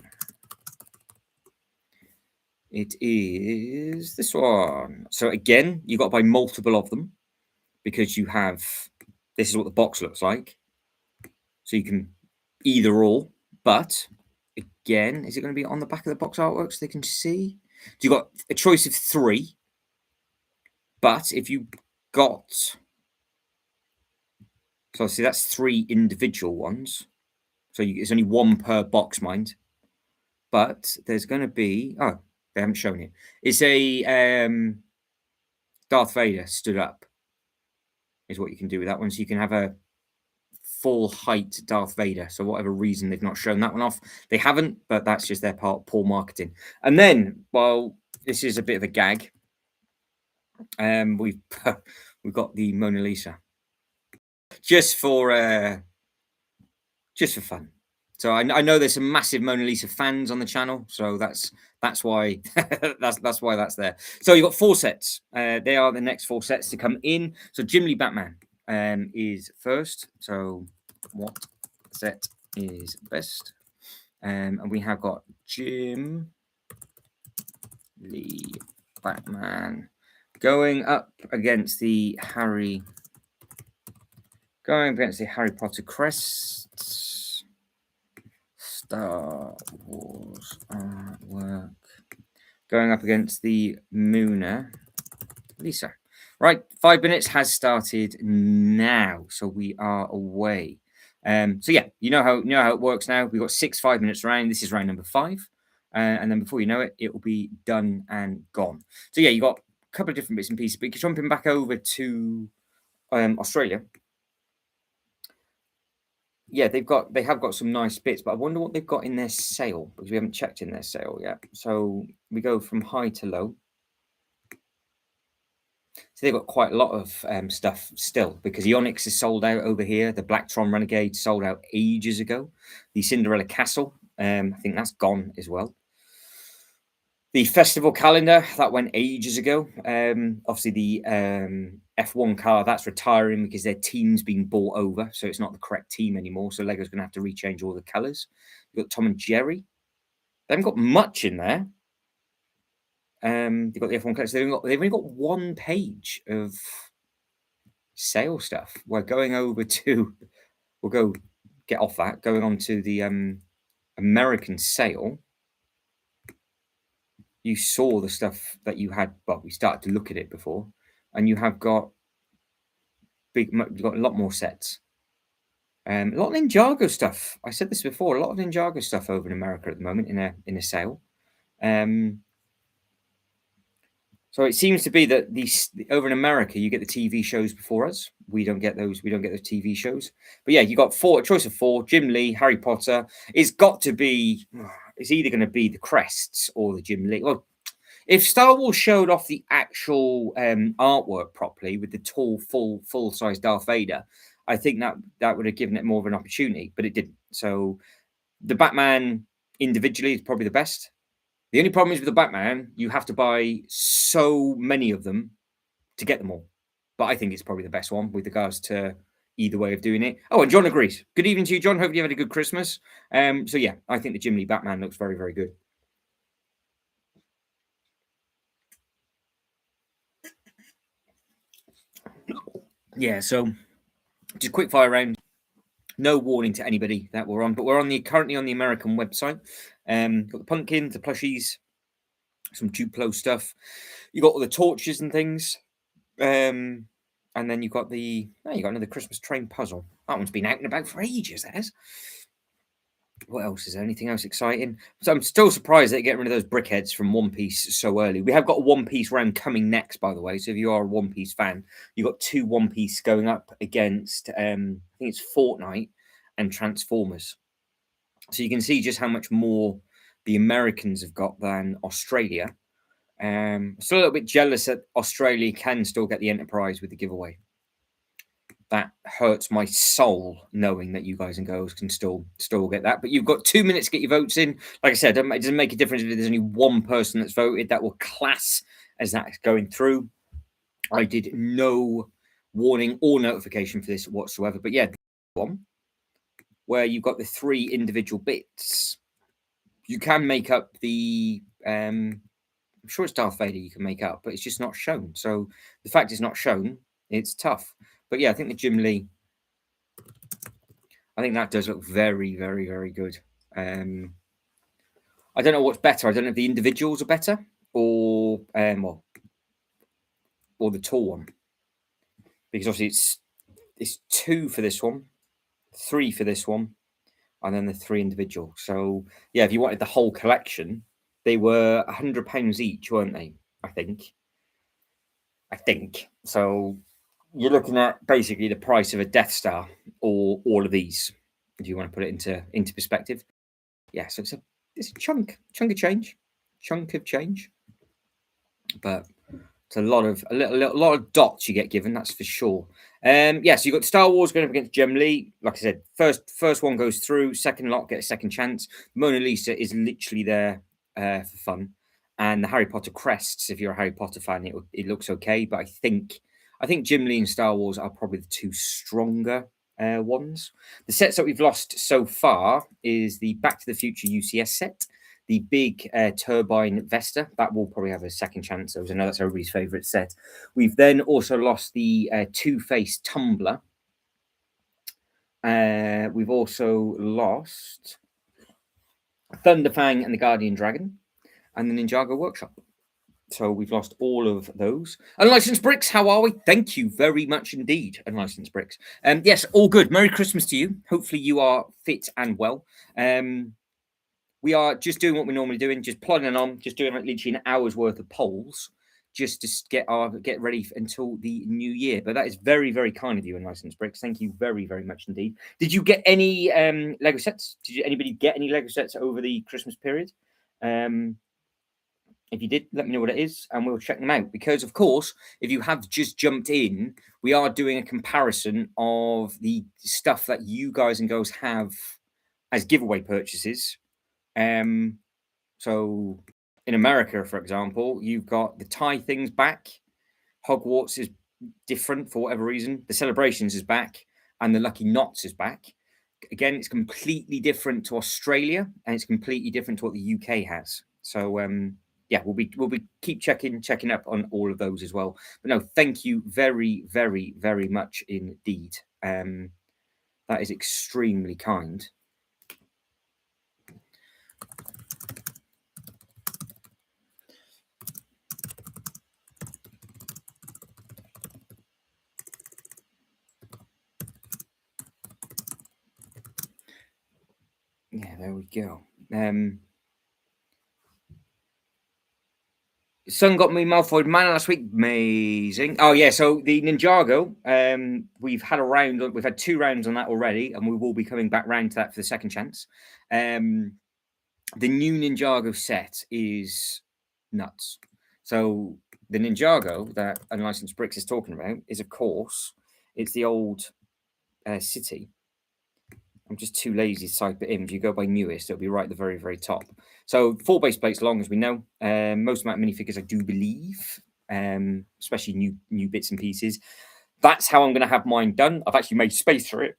It is this one. So again, you got to buy multiple of them because you have, this is what the box looks like. So you can either or, but again, is it going to be on the back of the box artwork so they can see? So you've got a choice of 3. But if you got, so see, that's 3 individual ones. So it's only 1 per box, mind. But there's going to be, oh, they haven't shown it. It's a Darth Vader stood up is what you can do with that one. So you can have a full height Darth Vader. So whatever reason they've not shown that one off, they haven't, but that's just their poor marketing. And then, well, this is a bit of a gag. We've got the Mona Lisa just for fun. So I know there's some massive Mona Lisa fans on the channel, so that's why that's why that's there. So you've got 4 sets. They are the next 4 sets to come in. So Jim Lee Batman is first. So what set is best? And we have got Jim Lee Batman going up against the Harry Potter crests. Star Wars artwork. Going up against the Mona Lisa. Right, 5 minutes has started now, so we are away. So yeah, you know how it works now. We've got 6 5-minute rounds. This is round number 5. And then before you know it, it will be done and gone. So yeah, you got a couple of different bits and pieces. But jumping back over to Australia, yeah, they have got some nice bits, but I wonder what they've got in their sale because we haven't checked in their sale yet. So we go from high to low. So they've got quite a lot of stuff still because the Onyx is sold out over here. The Blacktron Renegade sold out ages ago. The Cinderella Castle, I think that's gone as well. The festival calendar, that went ages ago. Obviously, the F1 car, that's retiring because their team's been bought over. So it's not the correct team anymore. So Lego's going to have to rechange all the colours. You've got Tom and Jerry. They haven't got much in there. They've got the F1 cars. They've only got 1 page of sale stuff. We're going over to, we'll go get off that, going on to the American sale. You saw the stuff that you had, well, we started to look at it before, and you have got you've got a lot more sets. A lot of Ninjago stuff. I said this before, a lot of Ninjago stuff over in America at the moment in a sale. So it seems to be that these over in America, you get the TV shows before us. We don't get those. We don't get those TV shows. But yeah, you got four, a choice of four: Jim Lee, Harry Potter. It's got to be. It's either going to be the Crests or the Jim Lee. Well, if Star Wars showed off the actual artwork properly with the tall, full size Darth Vader, I think that would have given it more of an opportunity. But it didn't. So the Batman individually is probably the best. The only problem is with the Batman, you have to buy so many of them to get them all. But I think it's probably the best one with regards to either way of doing it. Oh, and John agrees. Good evening to you, John. Hope you had a good Christmas. So yeah, I think the Jim Lee Batman looks very, very good. Yeah, so just quick fire round. No warning to anybody that we're on, but we're currently on the American website. Got the pumpkins, the plushies, some Duplo stuff. You got all the torches and things. And then you got another Christmas train puzzle. That one's been out and about for ages, that is. What else is there? Anything else exciting? So I'm still surprised that getting rid of those brickheads from One Piece so early. We have got a One Piece round coming next, by the way. So if you are a One Piece fan, you've got two One Piece going up against I think it's Fortnite and Transformers. So you can see just how much more the Americans have got than Australia. Still a little bit jealous that Australia can still get the Enterprise with the giveaway. That hurts my soul knowing that you guys and girls can still get that. But you've got 2 minutes to get your votes in. Like I said, it doesn't make a difference if there's only one person that's voted. That will class as that going through. I did no warning or notification for this whatsoever. But yeah, one where you've got the three individual bits. You can make up the I'm sure it's Darth Vader you can make up, but it's just not shown. So the fact it's not shown, it's tough. But yeah, I think the Jim Lee, I think that does look very, very, very good. I don't know what's better. I don't know if the individuals are better or or the tall one, because obviously it's two for this one, three for this one, and then the three individual. So yeah, if you wanted the whole collection, they were £100 each, weren't they? I think so. You're looking at basically the price of a Death Star or all of these, if you want to put it into perspective. Yeah, so it's a chunk of change, but it's a lot of dots you get given, that's for sure. Yeah, so you've got Star Wars going up against Gem Lee. Like I said, first one goes through, second lot get a second chance. Mona Lisa is literally there for fun, and the Harry Potter crests. If you're a Harry Potter fan, it looks okay, but I think Jim Lee and Star Wars are probably the two stronger ones. The sets that we've lost so far is the Back to the Future UCS set, the big turbine Vesta. That will probably have a second chance. I know that's everybody's favourite set. We've then also lost the Two-Face Tumbler. We've also lost Thunderfang and the Guardian Dragon and the Ninjago Workshop. So we've lost all of those. Unlicensed Bricks, how are we? Thank you very much indeed, Unlicensed Bricks. Yes, all good. Merry Christmas to you. Hopefully you are fit and well. We are just doing what we're normally doing, just plodding on, just doing like literally an hour's worth of polls, just to get ready until the new year. But that is very, very kind of you, Unlicensed Bricks. Thank you very, very much indeed. Did you get any Lego sets? Did anybody get any Lego sets over the Christmas period? If you did, let me know what it is and we'll check them out. Because, of course, if you have just jumped in, we are doing a comparison of the stuff that you guys and girls have as giveaway purchases. So in America, for example, you've got the Thai things back. Hogwarts is different for whatever reason. The Celebrations is back and the Lucky Knots is back. Again, it's completely different to Australia and it's completely different to what the UK has. So, yeah, we'll be keep checking up on all of those as well. But no, thank you very, very, very much indeed. That is extremely kind. Yeah, there we go. Sun got me Malfoy mana last week. Amazing. Oh yeah, so the Ninjago, we've had a round. We've had 2 rounds on that already, and we will be coming back round to that for the second chance. The new Ninjago set is nuts. So the Ninjago that Unlicensed Bricks is talking about is, of course, it's the old city. I'm just too lazy to type it in. If you go by newest, it'll be right at the very, very top. So 4 base plates long, as we know. Most amount of minifigures, I do believe, especially new bits and pieces. That's how I'm going to have mine done. I've actually made space for it,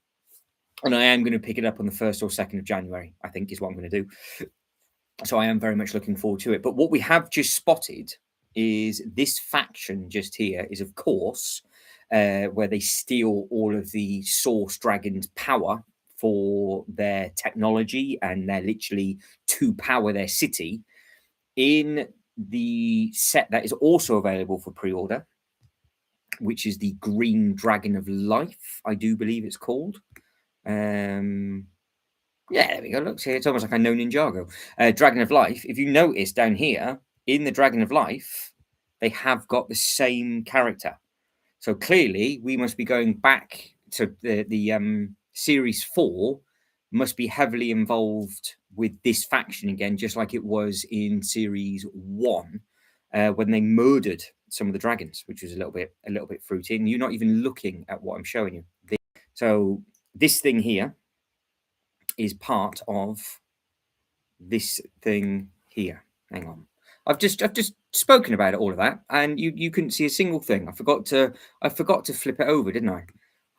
and I am going to pick it up on the 1st or 2nd of January, I think is what I'm going to do. So I am very much looking forward to it. But what we have just spotted is this faction just here is, of course, where they steal all of the Source Dragon's power for their technology, and they're literally to power their city. In the set that is also available for pre-order, which is the Green Dragon of Life, I do believe it's called. Yeah, there we go. Look, see, it's almost like I know Ninjago. Dragon of Life. If you notice down here in the Dragon of Life, they have got the same character. So clearly, we must be going back to the series 4. Must be heavily involved with this faction again, just like it was in series 1, when they murdered some of the dragons, which was a little bit fruity. And you're not even looking at what I'm showing you. So this thing here is part of this thing here. Hang on. I've just spoken about it, all of that, and you couldn't see a single thing. I forgot to flip it over, didn't I?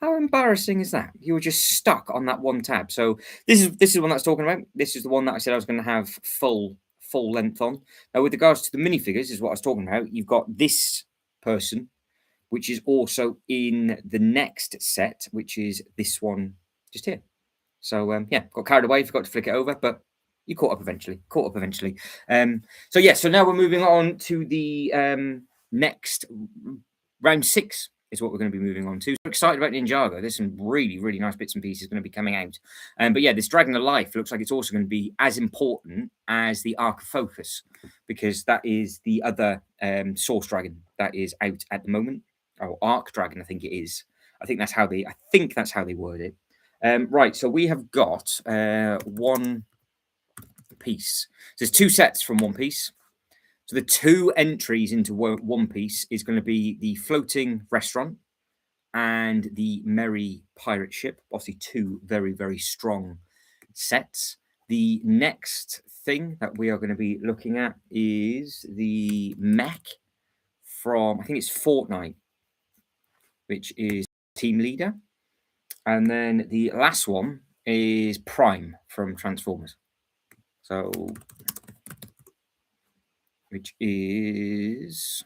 How embarrassing is that? You were just stuck on that one tab. So this is the one that's talking about. This is the one that I said I was going to have full length on. Now, with regards to the minifigures, is what I was talking about. You've got this person, which is also in the next set, which is this one just here. So yeah, got carried away, forgot to flick it over, but you caught up eventually. So yeah, so now we're moving on to the next round 6 is what we're going to be moving on to. So excited about Ninjago. There's some really, really nice bits and pieces going to be coming out. But yeah, this Dragon of Life looks like it's also going to be as important as the Arc of Focus, because that is the other Source Dragon that is out at the moment. Or Arc Dragon, I think it is. I think that's how they word it. Right, so we have got 1 piece. So there's 2 sets from 1 piece. So the 2 entries into 1 piece is going to be the floating restaurant and the merry pirate ship. Obviously 2 very, very strong sets. The next thing that we are going to be looking at is the mech from, I think it's Fortnite, which is team leader. And then the last one is Prime from Transformers. So, which is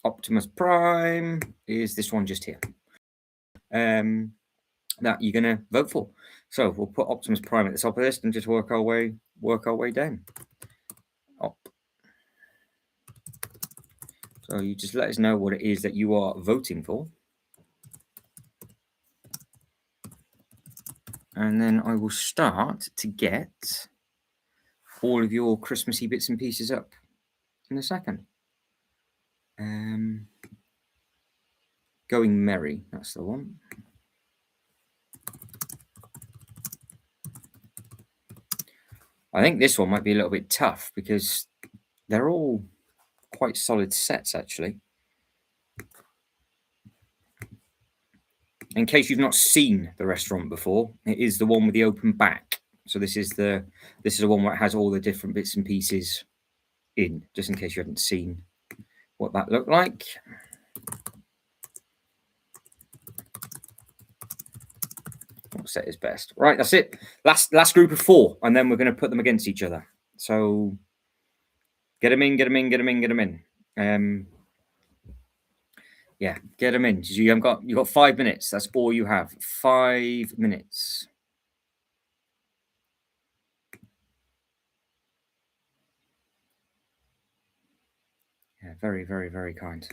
Optimus Prime is this one just here. That you're gonna vote for. So we'll put Optimus Prime at the top of this and just work our way down. Up. So you just let us know what it is that you are voting for. And then I will start to get all of your Christmassy bits and pieces up in a second. Going Merry, that's the one. I think this one might be a little bit tough because they're all quite solid sets, actually. In case you've not seen the restaurant before, it is the one with the open back. So this is the one where it has all the different bits and pieces in, just in case you haven't seen what that looked like. What set is best? Right, that's it. Last group of 4, and then we're going to put them against each other. So get them in. Yeah, get them in. You've got 5 minutes. That's all you have. 5 minutes. Yeah, very, very, very kind.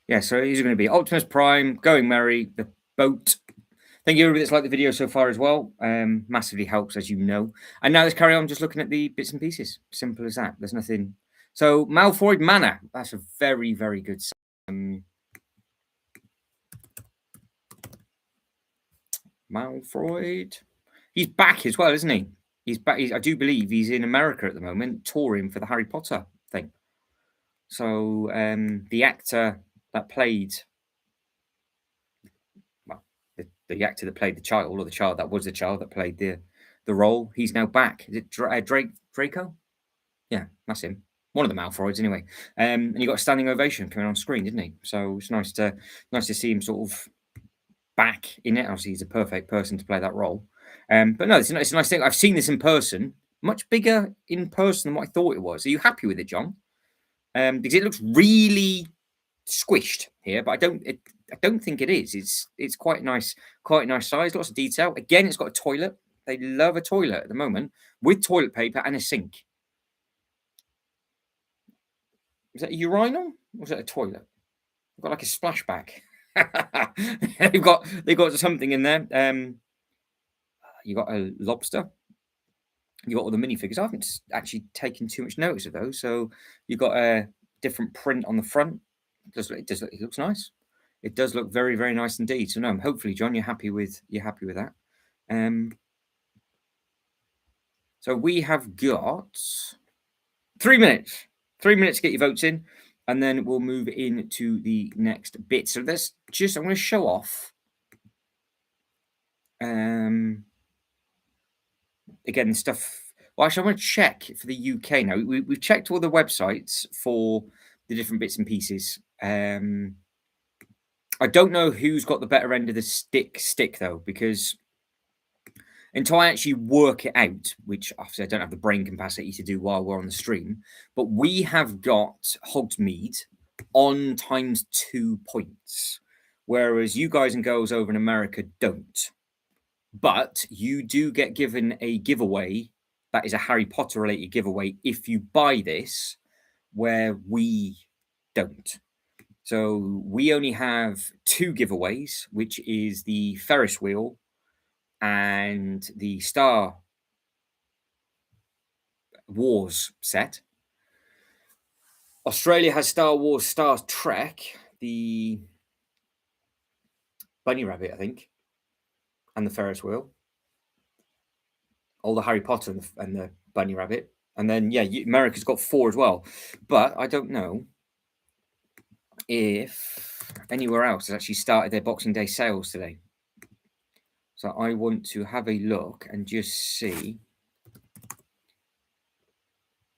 Yeah, so these are going to be Optimus Prime, Going Merry, the boat, Thank you everybody that's liked the video so far as well. Massively helps, as you know. And now let's carry on just looking at the bits and pieces. Simple as that. There's nothing. So Malfoy Manor. That's a very, very good. Malfoy. He's back as well, isn't he? He's back. I do believe he's in America at the moment, touring for the Harry Potter thing. So the actor that played, well, the actor that played the child, or the child that was the child that played the role, he's now back. Is it Draco? Yeah, that's him. One of the Malfoys, anyway. And he got a standing ovation coming on screen, didn't he? So it's nice to see him sort of back in it. Obviously, he's a perfect person to play that role. But no, it's a nice thing. I've seen this in person, much bigger in person than what I thought it was. Are you happy with it, John? Because it looks really squished here, but I don't think it is. It's quite nice size, lots of detail. Again, it's got a toilet. They love a toilet at the moment with toilet paper and a sink. Is that a urinal or is that a toilet? I've got like a splashback. they've got something in there. You got a lobster. You got all the minifigures. I haven't actually taken too much notice of those. So you've got a different print on the front. It looks nice. It does look very, very nice indeed. So no, hopefully, John, you're happy with that. So we have got 3 minutes. 3 minutes to get your votes in, and then we'll move into the next bit. So I'm going to show off. Again, stuff. Well, actually, I'm going to check for the UK now. We've checked all the websites for the different bits and pieces. I don't know who's got the better end of the stick though, because until I actually work it out, which obviously I don't have the brain capacity to do while we're on the stream, but we have got Hogsmeade on ×2 points, whereas you guys and girls over in America don't. But you do get given a giveaway that is a Harry Potter related giveaway if you buy this, where we don't. So we only have 2 giveaways, which is the Ferris wheel and the Star Wars set. Australia has Star Wars, Star Trek, the Bunny Rabbit, I think, and the Ferris wheel. All the Harry Potter and the Bunny Rabbit. And then, yeah, America's got 4 as well. But I don't know if anywhere else has actually started their Boxing Day sales today. So I want to have a look and just see,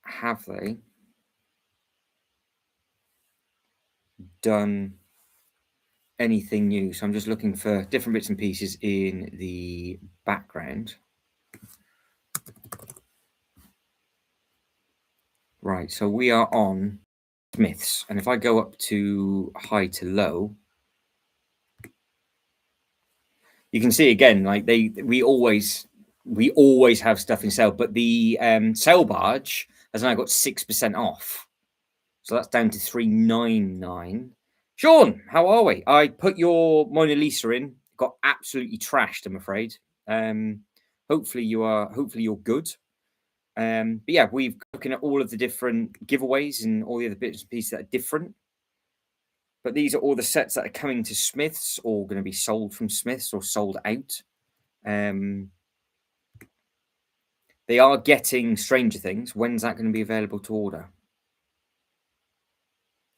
have they done anything new? So I'm just looking for different bits and pieces in the background. Right, so we are on Smiths, and if I go up to high to low, you can see again, like we always have stuff in sale, but the sale barge has now got 6% off, so that's down to $3.99. Sean, how are we? I put your Mona Lisa in, got absolutely trashed, I'm afraid. Hopefully you're good. But yeah, we've looking at all of the different giveaways and all the other bits and pieces that are different. But these are all the sets that are coming to Smiths or going to be sold from Smiths or sold out. They are getting Stranger Things. When's that going to be available to order?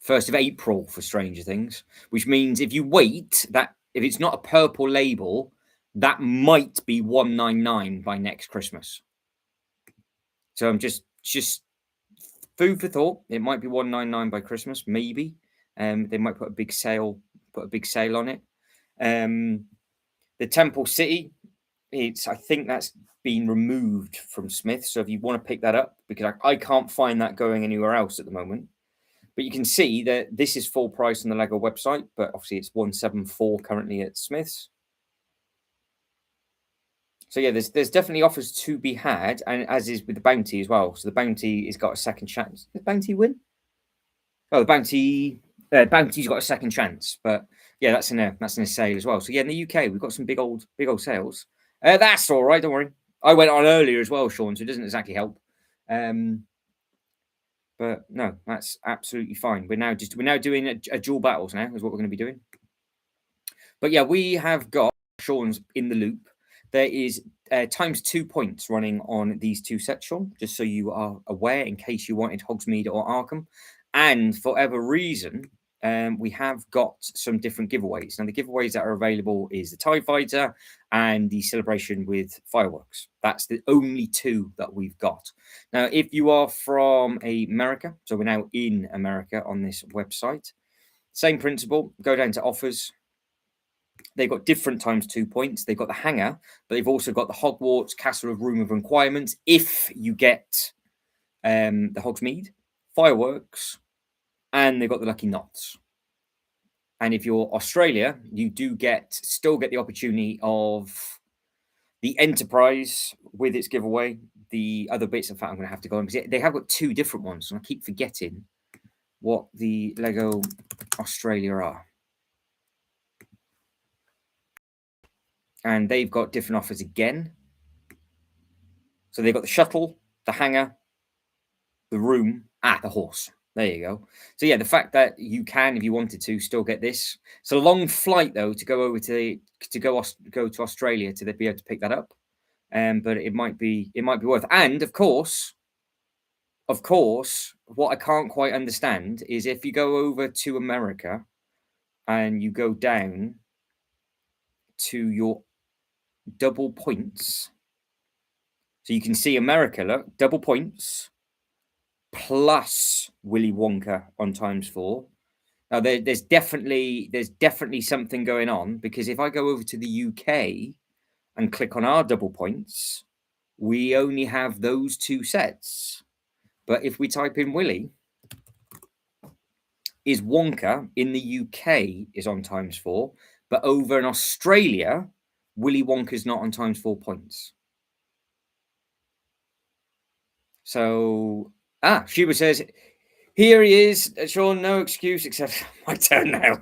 1st of April for Stranger Things, which means if you wait, that if it's not a purple label, that might be $1.99 by next Christmas. So I'm just food for thought. It might be $1.99 by Christmas, maybe. They might put a big sale on it. The Temple City, I think that's been removed from Smith. So if you want to pick that up, because I can't find that going anywhere else at the moment. But you can see that this is full price on the Lego website, but obviously it's $174 currently at Smiths. So yeah, there's definitely offers to be had, and as is with the Bounty as well. So the Bounty has got a second chance. Did the Bounty win? Oh, the Bounty's got a second chance, but Yeah, that's in a sale as well. So yeah, in the UK we've got some big old sales. That's all right. Don't worry. I went on earlier as well, Sean, so it doesn't exactly help. Um, but no, that's absolutely fine. We're now doing a dual battles now is what we're going to be doing. But yeah, we have got Sean's in the loop. There is times 2 points running on these two sets, Sean, just so you are aware in case you wanted Hogsmeade or Arkham. And for whatever reason, we have got some different giveaways. Now, the giveaways that are available is the TIE Fighter and the celebration with fireworks. That's the only two that we've got. Now, if you are from America, so we're now in America on this website, same principle, go down to offers. They've got different times 2 points. They've got the hanger, but they've also got the Hogwarts Castle of Room of Requirements. If you get the Hogsmeade, fireworks, and they've got the lucky knots. And if you're Australia, you do still get the opportunity of the Enterprise with its giveaway. The other bits, in fact, I'm going to have to go on because they have got two different ones, and I keep forgetting what the Lego Australia are. And they've got different offers again. So they've got the shuttle, the hangar, the room, the horse. There you go. So yeah, the fact that you can, if you wanted to, still get this. It's a long flight though to go over to go to Australia to be able to pick that up. But it might be worth. And of course, what I can't quite understand is if you go over to America and you go down to your double points. So you can see America, look, double points plus Willy Wonka on ×4. Now there's definitely something going on because if I go over to the UK and click on our double points, we only have those two sets. But if we type in Willy, is Wonka in the UK is on ×4, but over in Australia, Willy Wonka's not on ×4 points. So, Schuber says, here he is, Sean, no excuse except my turn now.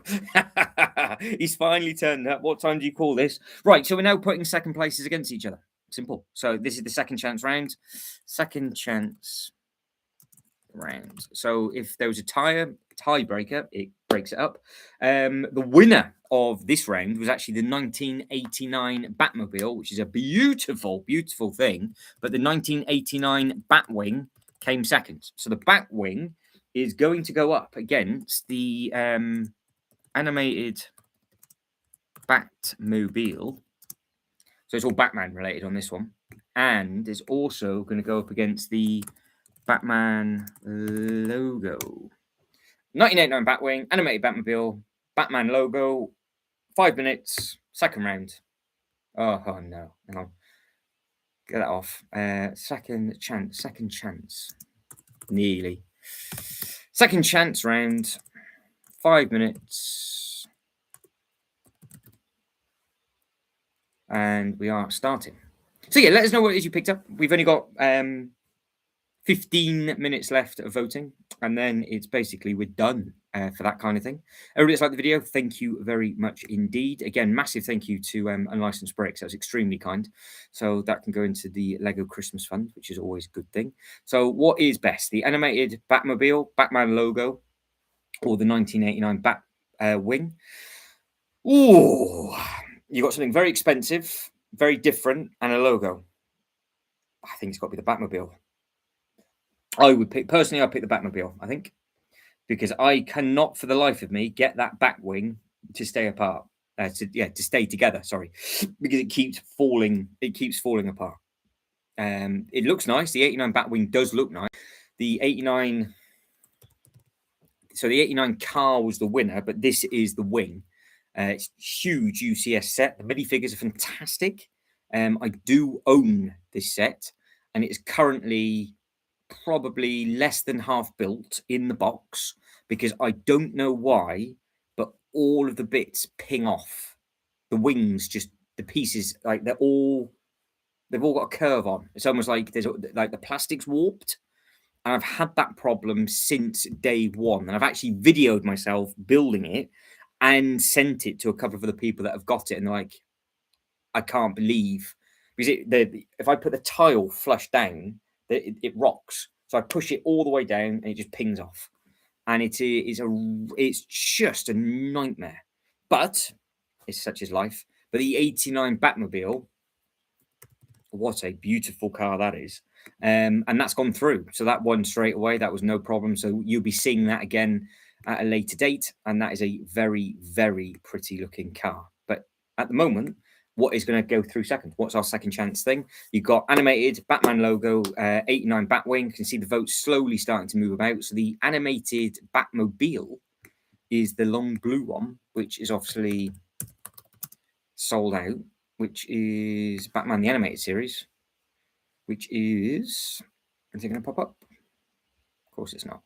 He's finally turned up. What time do you call this? Right, so we're now putting second places against each other. Simple. So this is the second chance round. Second chance round. So if there was a tiebreaker, it breaks it up. The winner of this round was actually the 1989 Batmobile, which is a beautiful, beautiful thing. But the 1989 Batwing came second. So the Batwing is going to go up against the animated Batmobile. So it's all Batman related on this one. And it's also going to go up against the Batman logo. 1989 Batwing, animated Batmobile, Batman logo, 5 minutes, second round. Oh no, hang on. Get that off. Second chance. Nearly. Second chance round, 5 minutes. And we are starting. So yeah, let us know what it is you picked up. We've only got 15 minutes left of voting, and then it's basically we're done for that kind of thing. Everybody that's liked the video, thank you very much indeed. Again, massive thank you to Unlicensed Bricks. That was extremely kind. So that can go into the Lego Christmas Fund, which is always a good thing. So what is best? The animated Batmobile, Batman logo, or the 1989 Bat wing? Ooh, you got something very expensive, very different, and a logo. I think it's got to be the Batmobile. I'd pick the Batmobile, I think, because I cannot for the life of me get that Batwing to stay apart. To stay together, sorry, because it keeps falling apart. It looks nice. The 89 Batwing does look nice. The 89 car was the winner, but this is the wing. It's huge UCS set. The minifigures are fantastic. I do own this set, and it's currently probably less than half built in the box because I don't know why, but all of the bits ping off. The wings, just the pieces, like they've all got a curve on. It's almost like the plastic's warped. And I've had that problem since day one. And I've actually videoed myself building it. and sent it to a couple of other people that have got it, and they're like, I can't believe because if I put the tile flush down, it rocks. So I push it all the way down, and it just pings off, and it's just a nightmare. But it's such is life. But the '89 Batmobile, what a beautiful car that is. And that's gone through. So that one straight away, that was no problem. So you'll be seeing that again at a later date. And that is a very, very pretty looking car. But at the moment, what is going to go through second? What's our second chance thing? You've got animated Batman logo, 89 Batwing. You can see the votes slowly starting to move about. So the animated Batmobile is the long blue one, which is obviously sold out, which is Batman the Animated Series, which is it going to pop up? Of course it's not.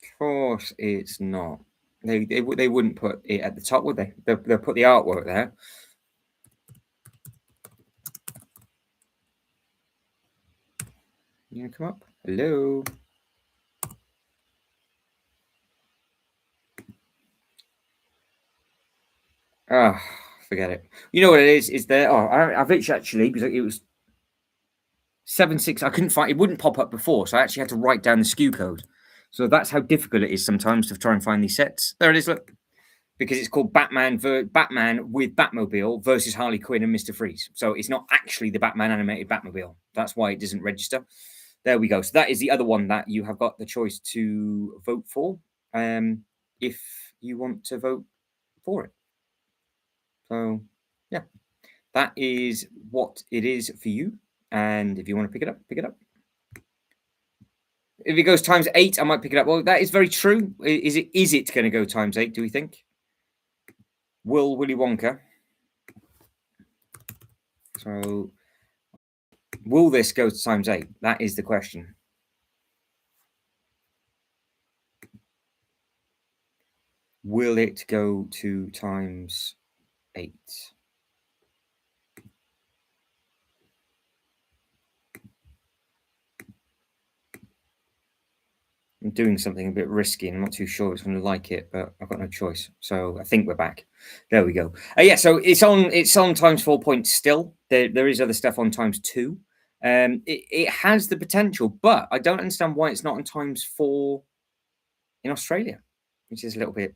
Of course it's not. They wouldn't put it at the top, would they? They'll put the artwork there. You gonna come up? Hello. Ah, forget it. You know what it is? Is there? Oh, I've actually because it was 7.6. I couldn't find it. Wouldn't pop up before, so I actually had to write down the SKU code. So that's how difficult it is sometimes to try and find these sets. There it is. Look, because it's called Batman with Batmobile versus Harley Quinn and Mr. Freeze. So it's not actually the Batman animated Batmobile. That's why it doesn't register. There we go. So that is the other one that you have got the choice to vote for, if you want to vote for it. So yeah, that is what it is for you. And if you want to pick it up, pick it up. If it goes times 8, I might pick it up. Well, that is very true. Is it going to go times 8, do we think? Will Willy Wonka? So will this go to times 8? That is the question. Will it go to times 8? I'm doing something a bit risky and I'm not too sure it's going to like it, but I've got no choice. So I think we're back. There we go. Yeah, so it's on times 4 points still. There is other stuff on times 2. It has the potential, but I don't understand why it's not on times 4 in Australia, which is a little bit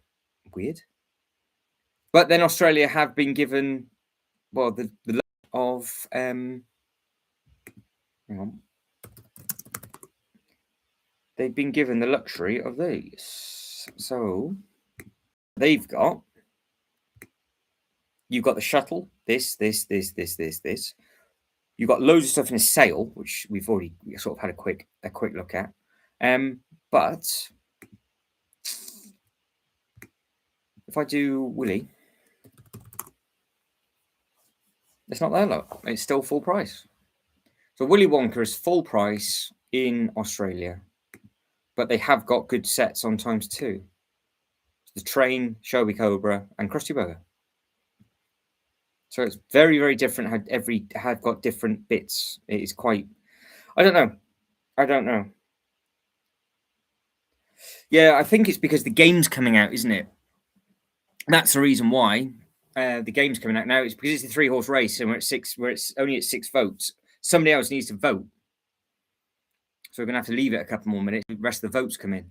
weird. But then Australia have been given, well, the of hang on. They've been given the luxury of these. So they've got, you've got the shuttle, this. You've got loads of stuff in a sale, which we've already sort of had a quick look at. But if I do Willy, it's not there, look. It's still full price. So Willy Wonka is full price in Australia, but they have got good sets on times 2. The Train, Shelby Cobra, and Krusty Burger. So it's very, very different. Have got different bits. It is quite. I don't know. Yeah, I think it's because the game's coming out, isn't it? That's the reason why the game's coming out now. It's because it's a 3-horse race, and we're at 6. Where it's only at 6 votes. Somebody else needs to vote, so we're gonna have to leave it a couple more minutes. The rest of the votes come in,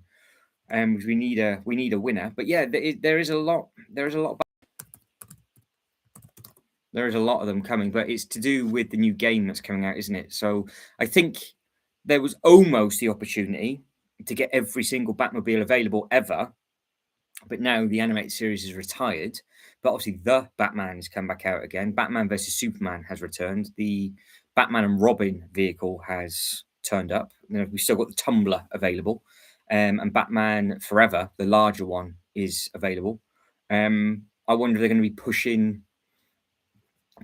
because we need a winner. But yeah, there is a lot. There is a lot of them coming, but it's to do with the new game that's coming out, isn't it? So I think there was almost the opportunity to get every single Batmobile available ever, but now the animated series is retired. But obviously, the Batman has come back out again. Batman versus Superman has returned. The Batman and Robin vehicle has turned up. We've still got the Tumbler available, and Batman Forever, the larger one, is available. I wonder if they're going to be pushing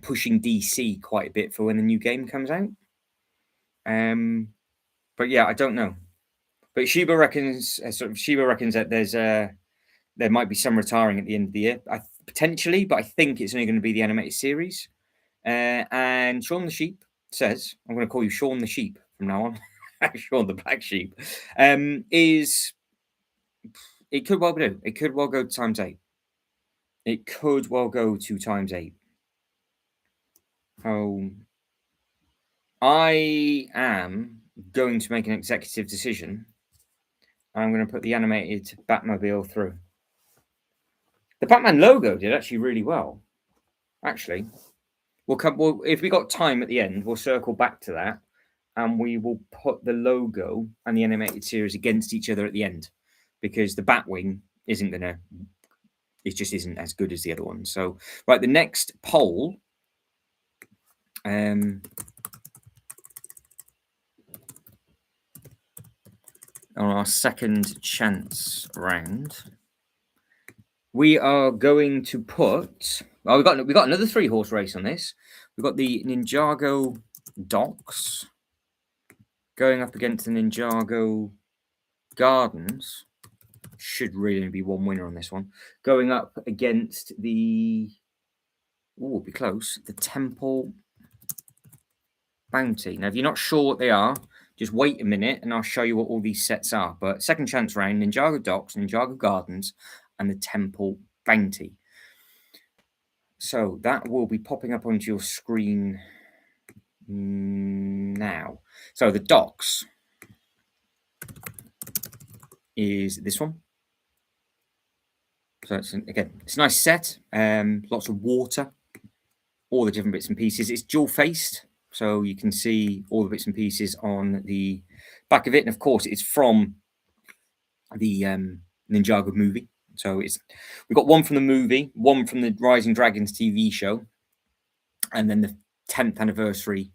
DC quite a bit for when the new game comes out. But yeah, I don't know. But Sheba reckons that there might be some retiring at the end of the year, potentially, but I think it's only going to be the animated series. And Sean the Sheep says, I'm going to call you Sean the Sheep from now on. Sean the Black Sheep is It could well do. It could well go to ×8. It could well go to ×8. Oh, I am going to make an executive decision. I'm going to put the animated Batmobile through. The Batman logo did actually really well. Actually, we'll if we got time at the end, we'll circle back to that, and we will put the logo and the animated series against each other at the end, because the Batwing isn't gonna. It just isn't as good as the other one. So, right, the next poll. On our second chance round, we are going to put. Well, we got another 3-horse race on this. We've got the Ninjago Docks going up against the Ninjago Gardens. Should really be one winner on this one. Going up against the. Oh, be close. The Temple Bounty. Now, if you're not sure what they are, just wait a minute and I'll show you what all these sets are. But second chance round, Ninjago Docks, Ninjago Gardens, and the Temple Bounty. So that will be popping up onto your screen now. So the Docks is this one. So it's it's a nice set. Lots of water, all the different bits and pieces. It's dual faced, so you can see all the bits and pieces on the back of it. And of course, it's from the Ninjago movie. So we've got one from the movie, one from the Rising Dragons TV show, and then the 10th anniversary.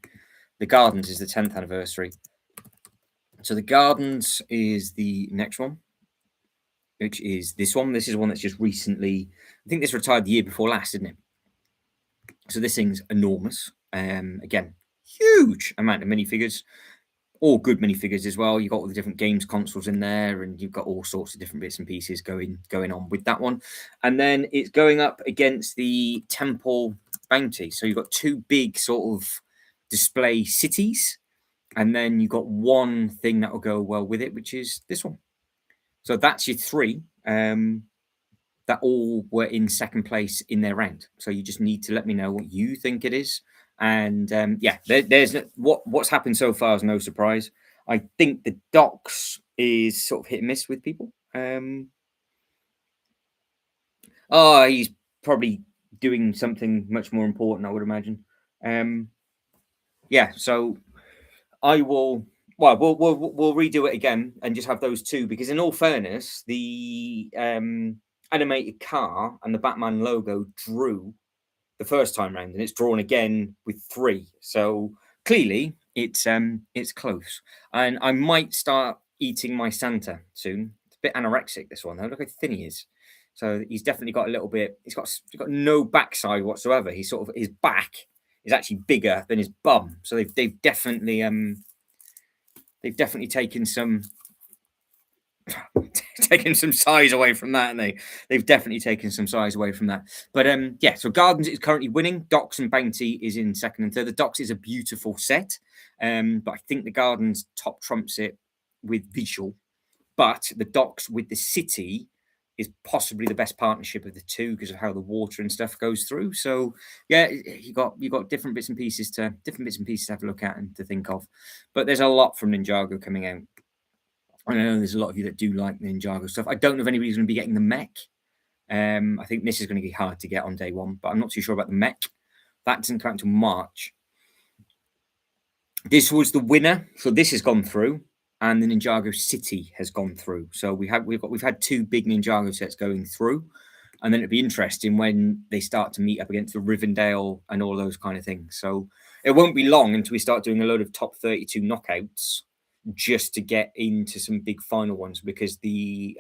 The Gardens is the 10th anniversary. So the Gardens is the next one, which is this one. This is one that's just recently, I think this retired the year before last, didn't it? So this thing's enormous. Again, huge amount of minifigures, all good minifigures as well. You've got all the different games consoles in there, and you've got all sorts of different bits and pieces going on with that one. And then it's going up against the Temple Bounty. So you've got two big sort of display cities, and then you've got one thing that will go well with it, which is this one. So that's your three that all were in second place in their round. So you just need to let me know what you think it is. And yeah, there's what's happened so far is no surprise. I think the Docks is sort of hit and miss with people. He's probably doing something much more important, I would imagine. Yeah, so I will. Well, we'll redo it again and just have those two, because in all fairness, the animated car and the Batman logo drew the first time round, and it's drawn again with 3. So clearly, it's close. And I might start eating my Santa soon. It's a bit anorexic, this one though. Look how thin he is. So he's definitely got a little bit. He's got no backside whatsoever. He's sort of, his back is actually bigger than his bum. So they've definitely taken some size away from that, and they've definitely taken some size away from that. But yeah, so Gardens is currently winning. Docks and Bounty is in second and third. The Docks is a beautiful set, but I think the Gardens top trumps it with visual. But the Docks with the city is possibly the best partnership of the two, because of how the water and stuff goes through. So yeah, you got different bits and pieces to have a look at and to think of. But there's a lot from Ninjago coming out. I know there's a lot of you that do like the Ninjago stuff. I don't know if anybody's going to be getting the mech. I think this is going to be hard to get on day one, but I'm not too sure about the mech. That doesn't come out until March. This was the winner, so this has gone through, and the Ninjago City has gone through. So we've had 2 big Ninjago sets going through, and then it'd be interesting when they start to meet up against the Rivendell and all those kind of things. So it won't be long until we start doing a load of top 32 knockouts, just to get into some big final ones, because the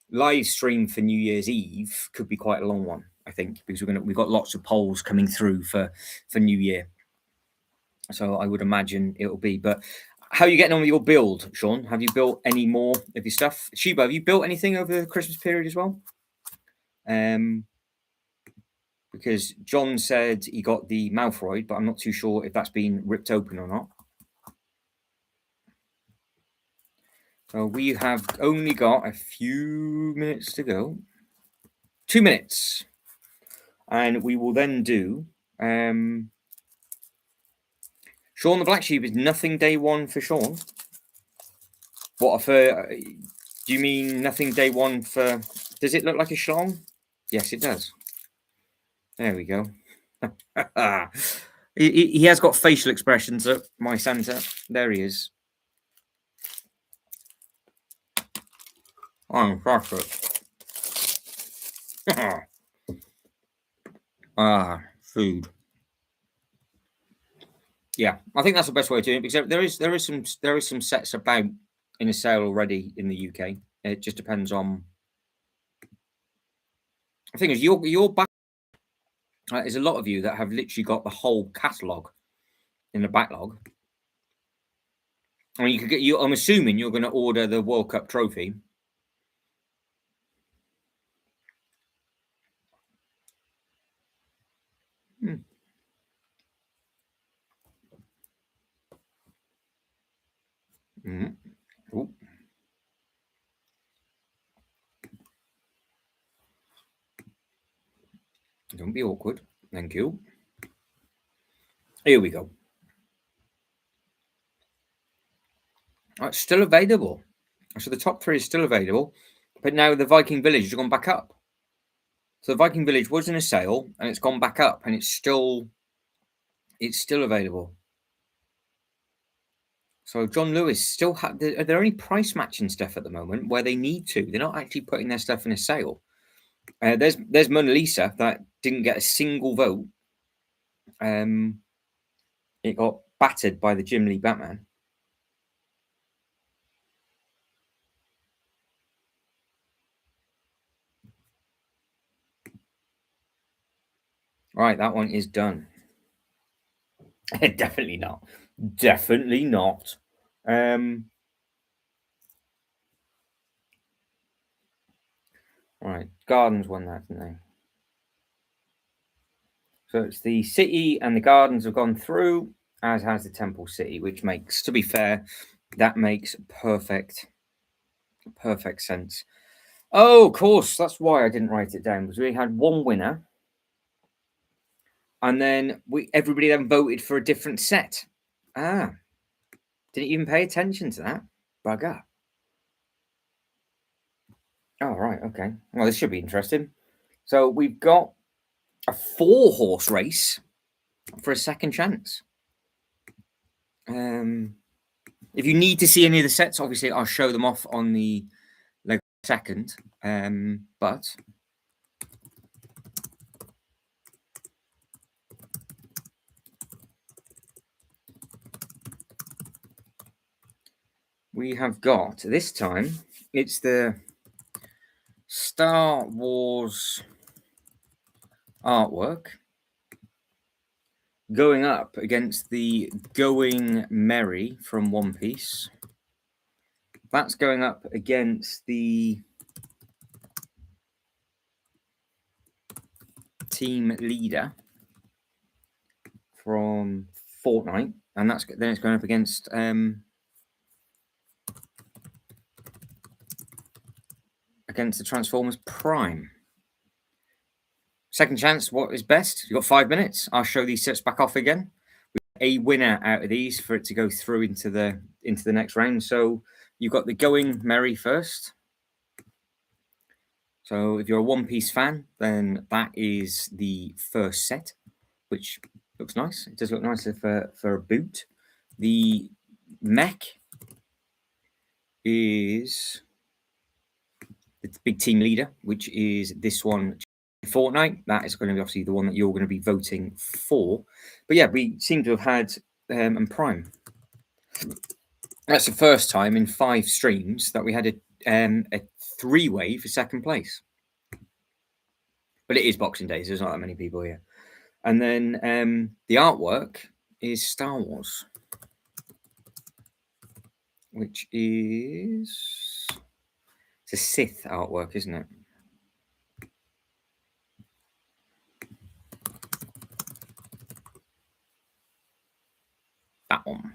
live stream for New Year's Eve could be quite a long one, I think, because we've got lots of polls coming through for New Year. So I would imagine it'll be. But how are you getting on with your build, Sean? Have you built any more of your stuff? Shiba, have you built anything over the Christmas period as well? Because John said he got the Malfoy, but I'm not too sure if that's been ripped open or not. So we have only got a few minutes to go. 2 minutes. And we will then do Sean the Black Sheep is nothing day one for Sean. What for? Do you mean nothing day one for? Does it look like a schlong? Yes, it does. There we go. he has got facial expressions up, my Santa. There he is. Oh, perfect. Food. Yeah, I think that's the best way to do it because there is some sets about in a sale already in the UK. It just depends on. The thing is, your back. There's a lot of you that have literally got the whole catalogue in the backlog. I mean, you could get you. I'm assuming you're going to order the World Cup trophy. Oh. Don't be awkward. Thank you. Here we go. It's still available. So the top 3 is still available, but now the Viking Village has gone back up. So the Viking Village was in a sale and it's gone back up, and it's still available. So John Lewis still are there any price matching stuff at the moment where they need to? They're not actually putting their stuff in a sale. There's Mona Lisa that didn't get a single vote. It got battered by the Jim Lee Batman. Right, that one is done. Definitely not. Definitely not. Right, Gardens won that, didn't they? So it's the City and the Gardens have gone through, as has the Temple City, which makes, to be fair, that makes perfect sense. Oh, of course, that's why I didn't write it down, because we had one winner, and then everybody then voted for a different set. Didn't even pay attention to that. Bugger. Oh, right, okay. Well, this should be interesting. So we've got a 4-horse race for a second chance. If you need to see any of the sets, obviously I'll show them off on the second. But we have got this time. It's the Star Wars artwork going up against the Going Merry from One Piece. That's going up against the Team Leader from Fortnite, and then it's going up against the Transformers Prime. Second chance, what is best? You've got 5 minutes. I'll show these sets back off again. A winner out of these for it to go through into the next round. So you've got the Going Merry first. So if you're a One Piece fan, then that is the first set, which looks nice. It does look nicer for a boot. The mech is the big team leader, which is this one, Fortnite. That is going to be obviously the one that you're going to be voting for. But yeah, we seem to have had and Prime. That's the first time in 5 streams that we had a 3-way for second place. But it is Boxing Day, so there's not that many people here. And then the artwork is Star Wars, which is it's a Sith artwork, isn't it? That one.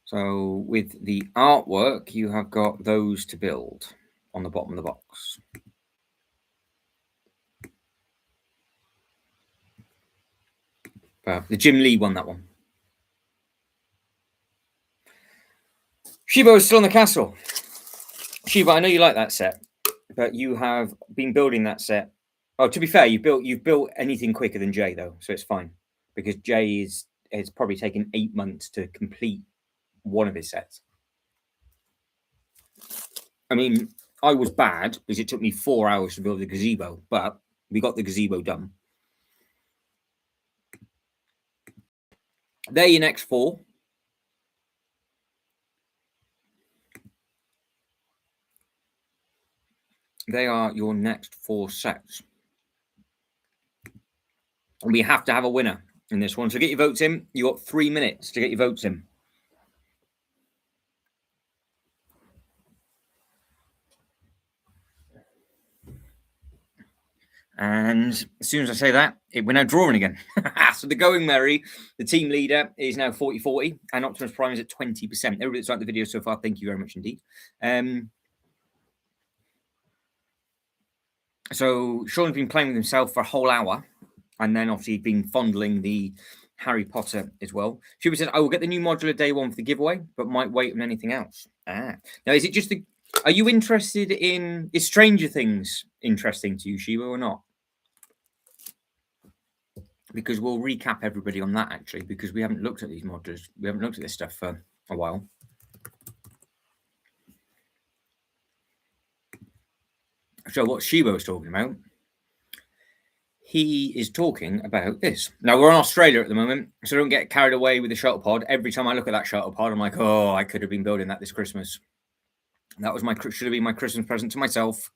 So with the artwork, you have got those to build on the bottom of the box. The Jim Lee won that one. Shivo is still in the castle. Shiva, I know you like that set, but you have been building that set. Oh, to be fair, you've built anything quicker than Jay though, so it's fine because Jay has probably taken 8 months to complete one of his sets. I mean, I was bad because it took me 4 hours to build the gazebo, but we got the gazebo done. They're your next 4. They are your next 4 sets. And we have to have a winner in this one. So get your votes in. You got 3 minutes to get your votes in. And as soon as I say that, we're now drawing again. So the going merry, the team leader is now 40-40, and Optimus Prime is at 20%. Everybody that's liked the video so far, thank you very much indeed. So Sean's been playing with himself for a whole hour, and then obviously been fondling the Harry Potter as well. She said, I will get the new modular day 1 for the giveaway, but might wait on anything else. Now, is it just are you interested in, is Stranger Things interesting to you, Shiva, or not? Because we'll recap everybody on that actually, because we haven't looked at these modulars. We haven't looked at this stuff for a while. So what Shiva was talking about, he is talking about this. Now we're in Australia at the moment, so don't get carried away with the shuttle pod. Every time I look at that shuttle pod, I'm like, oh, I could have been building that this Christmas. That was should have been my Christmas present to myself,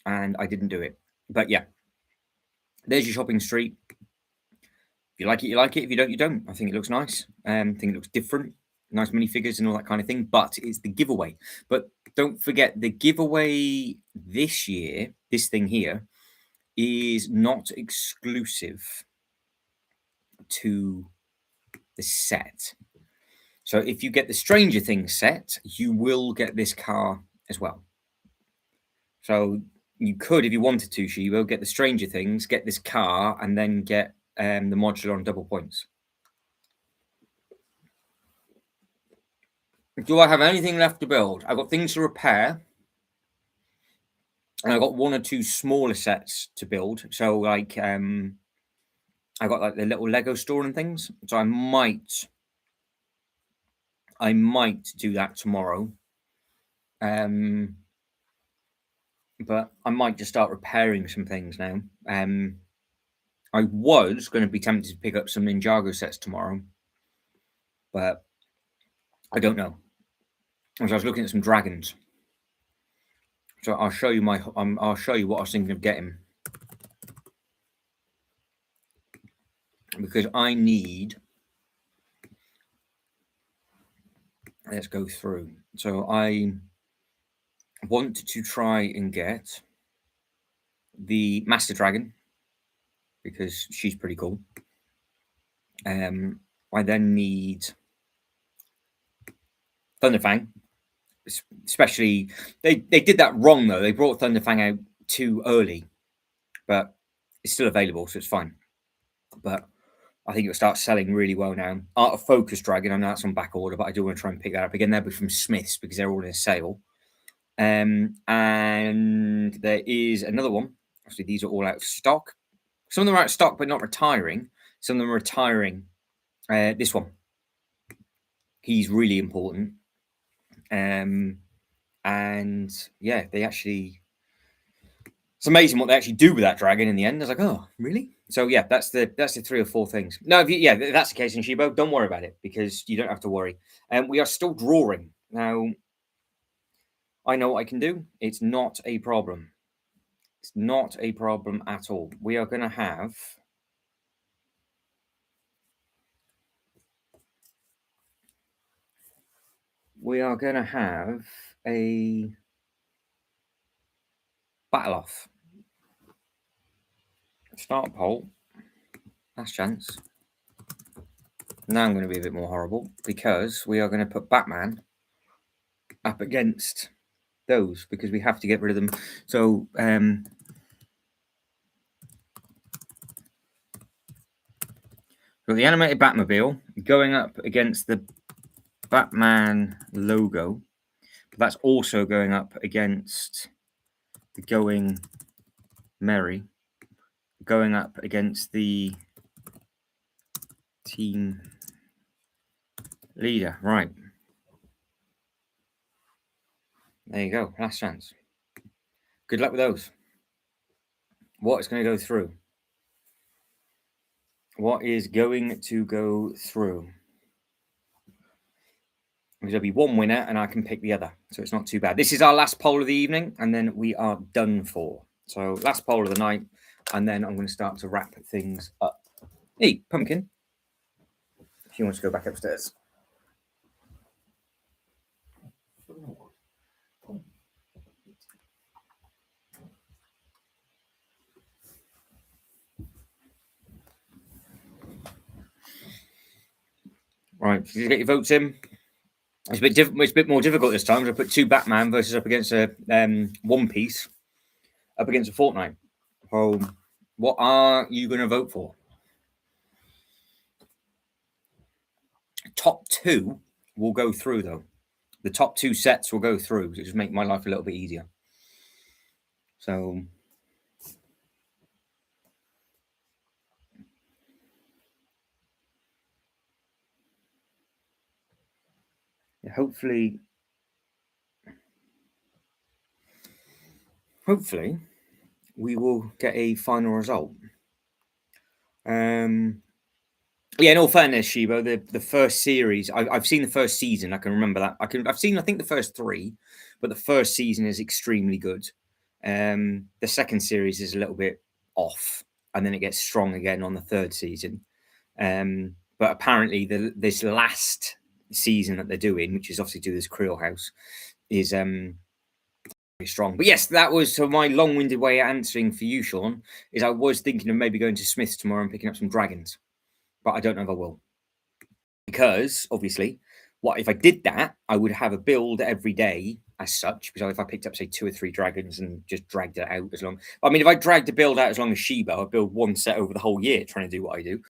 and I didn't do it. But yeah, there's your shopping street. If you like it, you like it. If you don't, you don't. I think it looks nice. I think it looks different. Nice minifigures and all that kind of thing. But it's the giveaway. But don't forget, the giveaway this year, this thing here, is not exclusive to the set. So if you get the Stranger Things set, you will get this car as well. So you could, if you wanted to, Shivo, get the Stranger Things, get this car, and then get the modular on double points. Do I have anything left to build? I've got things to repair. And I've got 1 or 2 smaller sets to build. So like I got like the little Lego store and things. So I might do that tomorrow. But I might just start repairing some things now. I was going to be tempted to pick up some Ninjago sets tomorrow, but I don't know. As I was looking at some dragons, so I'll show you I'll show you what I was thinking of getting, because I need. Let's go through. So I want to try and get the Master Dragon because she's pretty cool. I then need Thunderfang. Especially, they did that wrong though. They brought Thunderfang out too early, but it's still available, so it's fine. But I think it'll start selling really well now. Art of Focus Dragon, I know that's on back order, but I do want to try and pick that up again. They'll be from Smiths because they're all in a sale. And there is another one. Obviously, these are all out of stock. Some of them are out of stock, but not retiring. Some of them are retiring. This one, he's really important. And yeah, they actually, it's amazing what they actually do with that dragon in the end. I was like, oh, really? So yeah, that's the 3 or 4 things. No, if that's the case in Shibo, don't worry about it because you don't have to worry. And we are still drawing now. I know what I can do. It's not a problem. It's not a problem at all. We are going to have a battle off. Start poll. Last chance. Now I'm going to be a bit more horrible because we are going to put Batman up against those because we have to get rid of them. So got the animated Batmobile going up against the Batman logo. But that's also going up against the Going Merry, going up against the team leader. Right. There you go. Last chance. Good luck with those. What is going to go through? What is going to go through? There'll be one winner and I can pick the other. So it's not too bad. This is our last poll of the evening and then we are done for. So last poll of the night and then I'm going to start to wrap things up. Hey, Pumpkin. If you want to go back upstairs. Right, did you get your votes in? It's a bit more difficult this time. I put two Batman versus up against a One Piece, up against a Fortnite. So, what are you going to vote for? Top two will go through, though. The top two sets will go through. To just make my life a little bit easier. So, hopefully, we will get a final result. Yeah, in all fairness, Shibo, the first series, I've seen the first season. I can remember that. I've seen, I think, the first three, but the first season is extremely good. The second series is a little bit off, and then it gets strong again on the third season. But apparently, this last season that they're doing, which is obviously do this Creel House, is very strong. But yes, that was so my long-winded way of answering for you, Sean. Is I was thinking of maybe going to Smith's tomorrow and picking up some dragons. But I don't know if I will. Because, obviously, what if I did that, I would have a build every day as such. Because if I picked up, say, 2 or 3 dragons and just dragged it out as long... I mean, if I dragged a build out as long as Shiba, I'd build one set over the whole year trying to do what I do.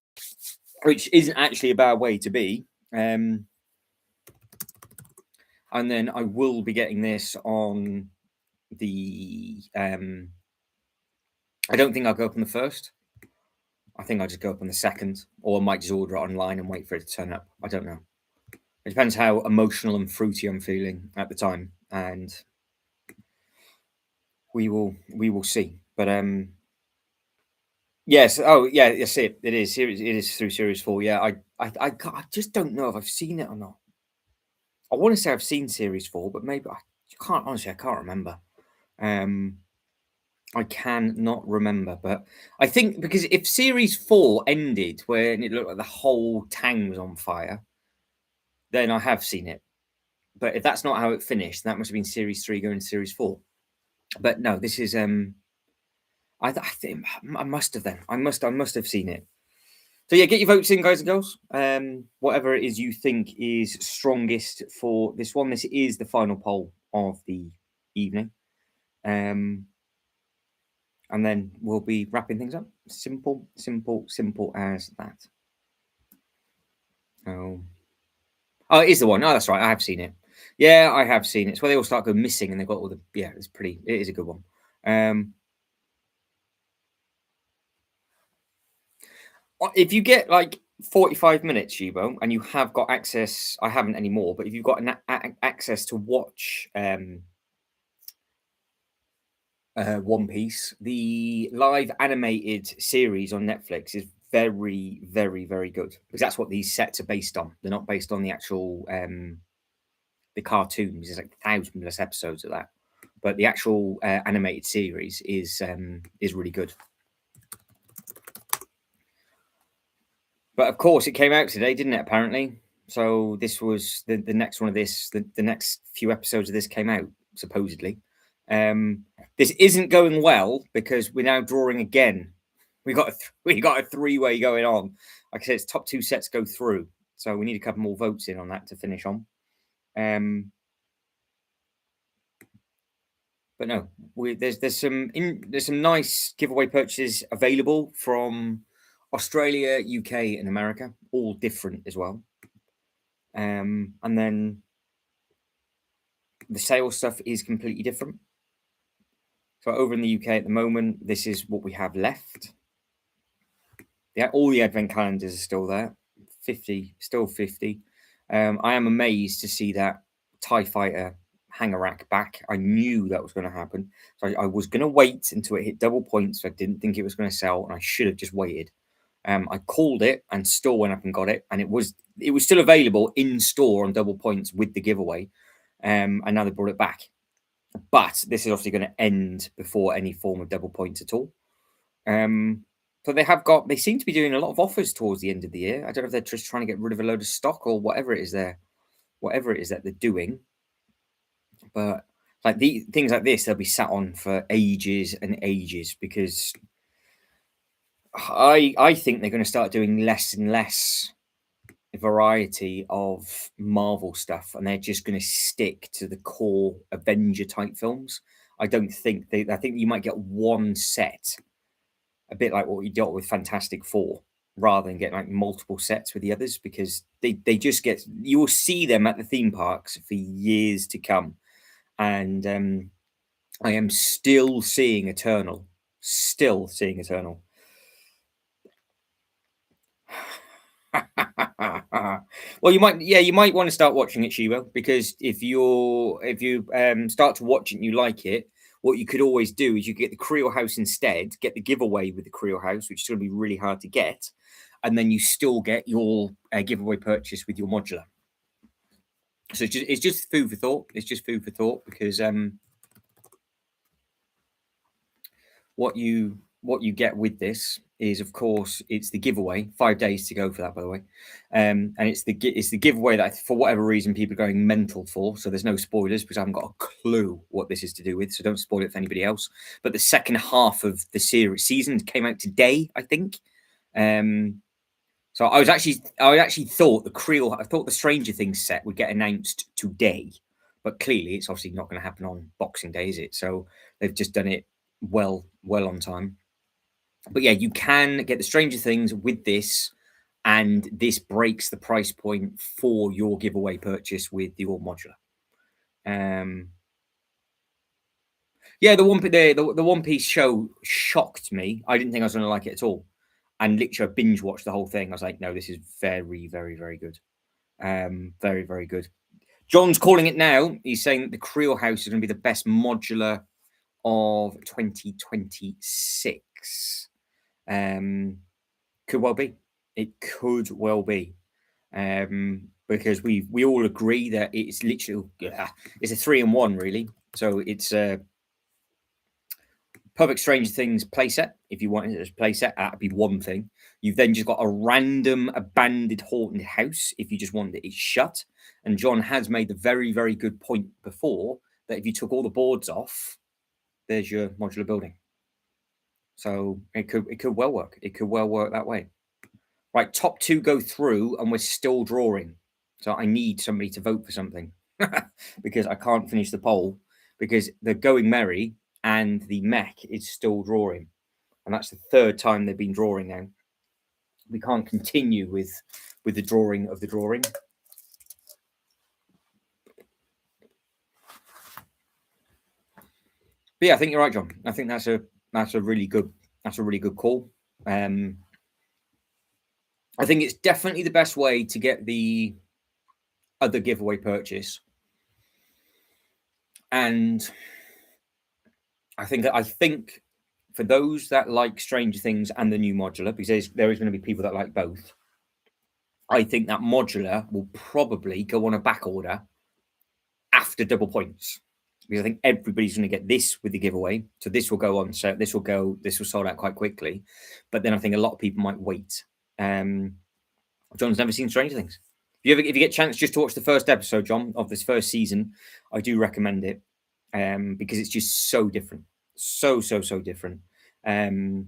Which isn't actually a bad way to be. And then I will be getting this on the... I don't think I'll go up on the first. I think I'll just go up on the second, or I might just order it online and wait for it to turn up. I don't know. It depends how emotional and fruity I'm feeling at the time, and we will see. But yes, oh yeah, yes, it is. It is through series 4. Yeah, I just don't know if I've seen it or not. I want to say I've seen series 4, but maybe I can't. Honestly, I can't remember. I cannot remember, but I think because if series 4 ended when it looked like the whole town was on fire, then I have seen it. But if that's not how it finished, that must have been series 3 going to series 4. But no, this is I think I must have then. I must have seen it. So yeah, get your votes in, guys and girls. Whatever it is you think is strongest for this one. This is the final poll of the evening. And then we'll be wrapping things up. Simple as that. Oh, it is the one. Oh, that's right. I have seen it. Yeah, I have seen it. It's where they all start going missing and they've got all the... Yeah, it's pretty... It is a good one. If you get like 45 minutes, Shibo, and you have got access... I haven't anymore, but if you've got access to watch... One Piece, the live animated series on Netflix is very good because that's what these sets are based on. They're not based on the actual the cartoons. There's like thousands episodes of that, but the actual animated series is really good. But of course, it came out today, didn't it? Apparently, so this was the next one of this. The next few episodes of this came out supposedly. This isn't going well because we're now drawing again. We got a 3-way going on. Like I said, it's top 2 sets go through. So we need a couple more votes in on that to finish on. But no, there's some nice giveaway purchases available from Australia, UK, and America, all different as well. And then the sales stuff is completely different. So over in the UK at the moment, this is what we have left. Yeah, all the advent calendars are still there. 50, still 50. I am amazed to see that TIE Fighter hanger rack back. I knew that was going to happen. So I was going to wait until it hit double points. I didn't think it was going to sell, and I should have just waited. I called it and still went up and got it, and it was still available in store on double points with the giveaway. And now they brought it back. But this is obviously going to end before any form of double points at all. So they seem to be doing a lot of offers towards the end of the year. I don't know if they're just trying to get rid of a load of stock or whatever it is that they're doing. But like the things like this, they'll be sat on for ages and ages, because I think they're going to start doing less and less variety of Marvel stuff, and they're just going to stick to the core Avenger type films. I think you might get one set, a bit like what you got with Fantastic Four, rather than getting like multiple sets with the others, because they just get, you will see them at the theme parks for years to come. And I am still seeing Eternal. Well, you might want to start watching it, Shivo, because if you start to watch it and you like it, what you could always do is you get the Creel House instead, get the giveaway with the Creel House, which is going to be really hard to get, and then you still get your giveaway purchase with your modular. So it's just food for thought. It's just food for thought, because what you get with this is, of course, it's the giveaway. 5 days to go for that, by the way, and it's the giveaway that, for whatever reason, people are going mental for. So there's no spoilers, because I haven't got a clue what this is to do with. So don't spoil it for anybody else. But the second half of the season came out today, I think. So I actually thought the Stranger Things set would get announced today, but clearly it's obviously not going to happen on Boxing Day, is it? So they've just done it well on time. But yeah, you can get the Stranger Things with this, and this breaks the price point for your giveaway purchase with the all modular. Yeah, the One Piece show shocked me. I didn't think I was going to like it at all, and literally binge watched the whole thing. I was like, no, this is very, very, very good. Very, very good. John's calling it now. He's saying that the Creel House is going to be the best modular of 2026. Could well be. It could well be. Because we all agree that it's literally it's a 3-in-1, really. So it's a perfect Stranger Things playset. If you want it as a playset, that'd be one thing. You've then just got a random abandoned haunted house if you just wanted it shut. And John has made the very, very good point before that if you took all the boards off, there's your modular building. So it could well work. It could well work that way. Right, top 2 go through, and we're still drawing. So I need somebody to vote for something because I can't finish the poll, because the Going Merry and the mech is still drawing, and that's the 3rd time they've been drawing now. We can't continue with the drawing of the drawing. But yeah, I think you're right, John. I think that's a really good call. I think it's definitely the best way to get the other giveaway purchase, and I think for those that like Stranger Things and the new modular, because there is going to be people that like both, I think that modular will probably go on a back order after double points, because I think everybody's going to get this with the giveaway. So this will go on. So this will sold out quite quickly. But then I think a lot of people might wait. John's never seen Stranger Things. If you get a chance just to watch the first episode, John, of this first season, I do recommend it, because it's just so different. So different. But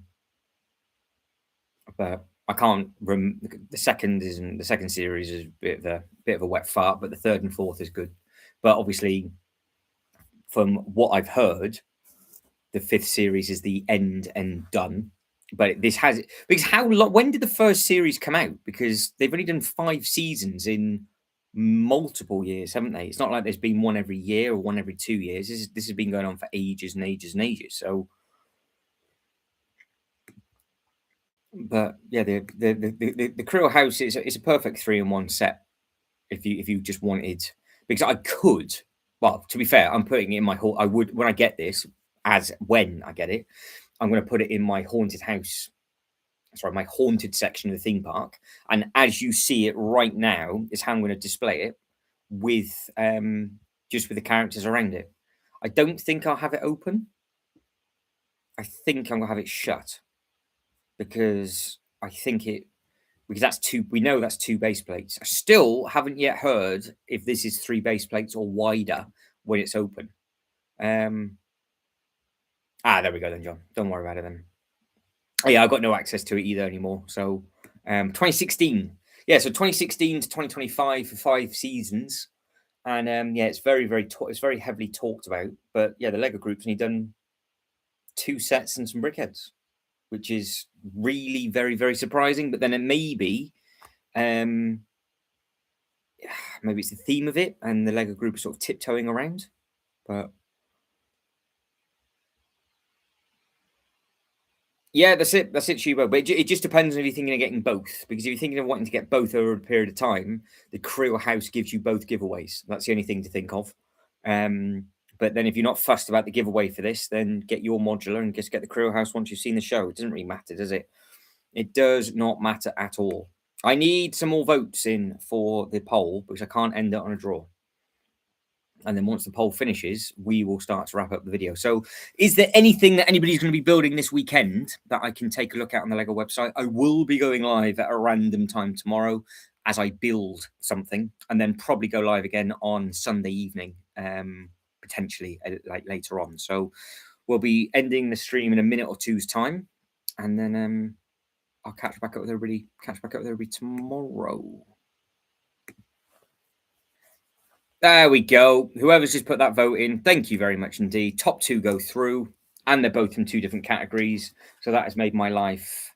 I can't the second series is a bit of a wet fart, but the third and fourth is good. But obviously, from what I've heard, the fifth series is the end and done. But this has because how long? When did the first series come out? Because they've only done 5 seasons in multiple years, haven't they? It's not like there's been one every year or one every 2 years. This has been going on for ages and ages and ages. So, but yeah, the Krill House is a perfect 3-in-1 set if you just wanted, because I could. Well, to be fair, I'm putting it in my whole. I would when I get this, as when I get it, I'm going to put it in my haunted house. Sorry, my haunted section of the theme park. And as you see it right now, is how I'm going to display it with just with the characters around it. I don't think I'll have it open. I think I'm gonna have it shut because I think it because that's two. We know that's 2 base plates. I still haven't yet heard if this is 3 base plates or wider when it's open. There we go then, John. Don't worry about it then. Oh, yeah, I've got no access to it either anymore. So 2016. Yeah, so 2016 to 2025 for 5 seasons. And yeah, it's it's very heavily talked about. But yeah, the Lego group's only done 2 sets and some brickheads, which is really very surprising. But then it may be maybe it's the theme of it and the Lego group is sort of tiptoeing around. But yeah, that's it. That's it, Shubo. But it just depends on if you're thinking of getting both. Because if you're thinking of wanting to get both over a period of time, the Creel House gives you both giveaways. That's the only thing to think of. But then if you're not fussed about the giveaway for this, then get your modular and just get the Creel House once you've seen the show. It doesn't really matter, does it? It does not matter at all. I need some more votes in for the poll because I can't end it on a draw. And then once the poll finishes, we will start to wrap up the video. So is there anything that anybody's going to be building this weekend that I can take a look at on the Lego website? I will be going live at a random time tomorrow as I build something, and then probably go live again on Sunday evening, potentially like later on. So we'll be ending the stream in a minute or two's time, and then I'll catch back up with everybody tomorrow. There we go. Whoever's just put that vote in, thank you very much indeed. Top 2 go through, and they're both from 2 different categories. So that has made my life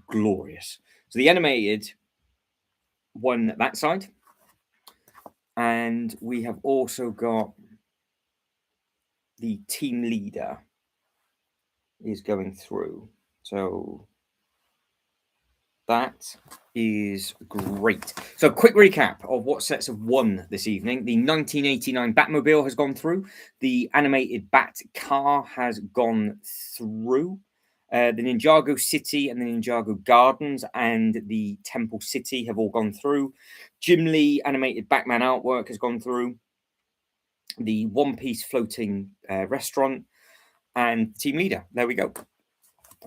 glorious. So the animated won that side. And we have also got the team leader is going through. So that is great. So quick recap of what sets have won this evening. The 1989 Batmobile has gone through. The animated Bat car has gone through. The Ninjago City and the Ninjago Gardens and the Temple City have all gone through. Jim Lee animated Batman artwork has gone through. The One Piece floating restaurant and team leader. There we go.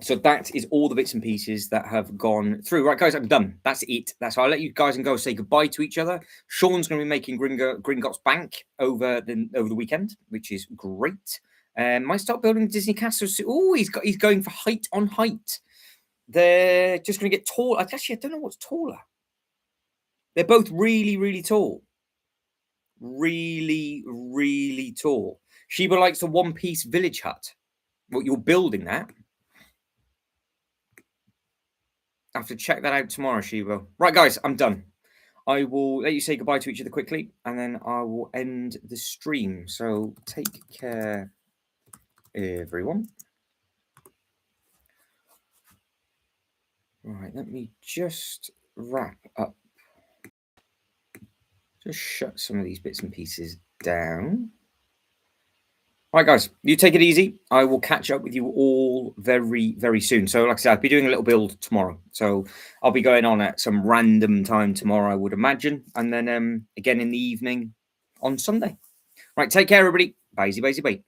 So that is all the bits and pieces that have gone through. Right, guys, I'm done. That's it. That's I'll let you guys and go say goodbye to each other. Sean's going to be making Gringotts Bank over the weekend, which is great. Might start building Disney castles. Oh, he's going for height on height. They're just going to get tall. Actually, I don't know what's taller. They're both really tall. Really tall. Sheba likes a one-piece village hut. What you're building that. I have to check that out tomorrow, Sheba. Right, guys, I'm done. I will let you say goodbye to each other quickly, and then I will end the stream. So take care, everyone. Right, let me just wrap up. Just shut some of these bits and pieces down. All right, guys, you take it easy. I will catch up with you all very soon. So, like I said, I'll be doing a little build tomorrow. So I'll be going on at some random time tomorrow, I would imagine. And then again in the evening on Sunday. Right, take care, everybody. Bye, bye.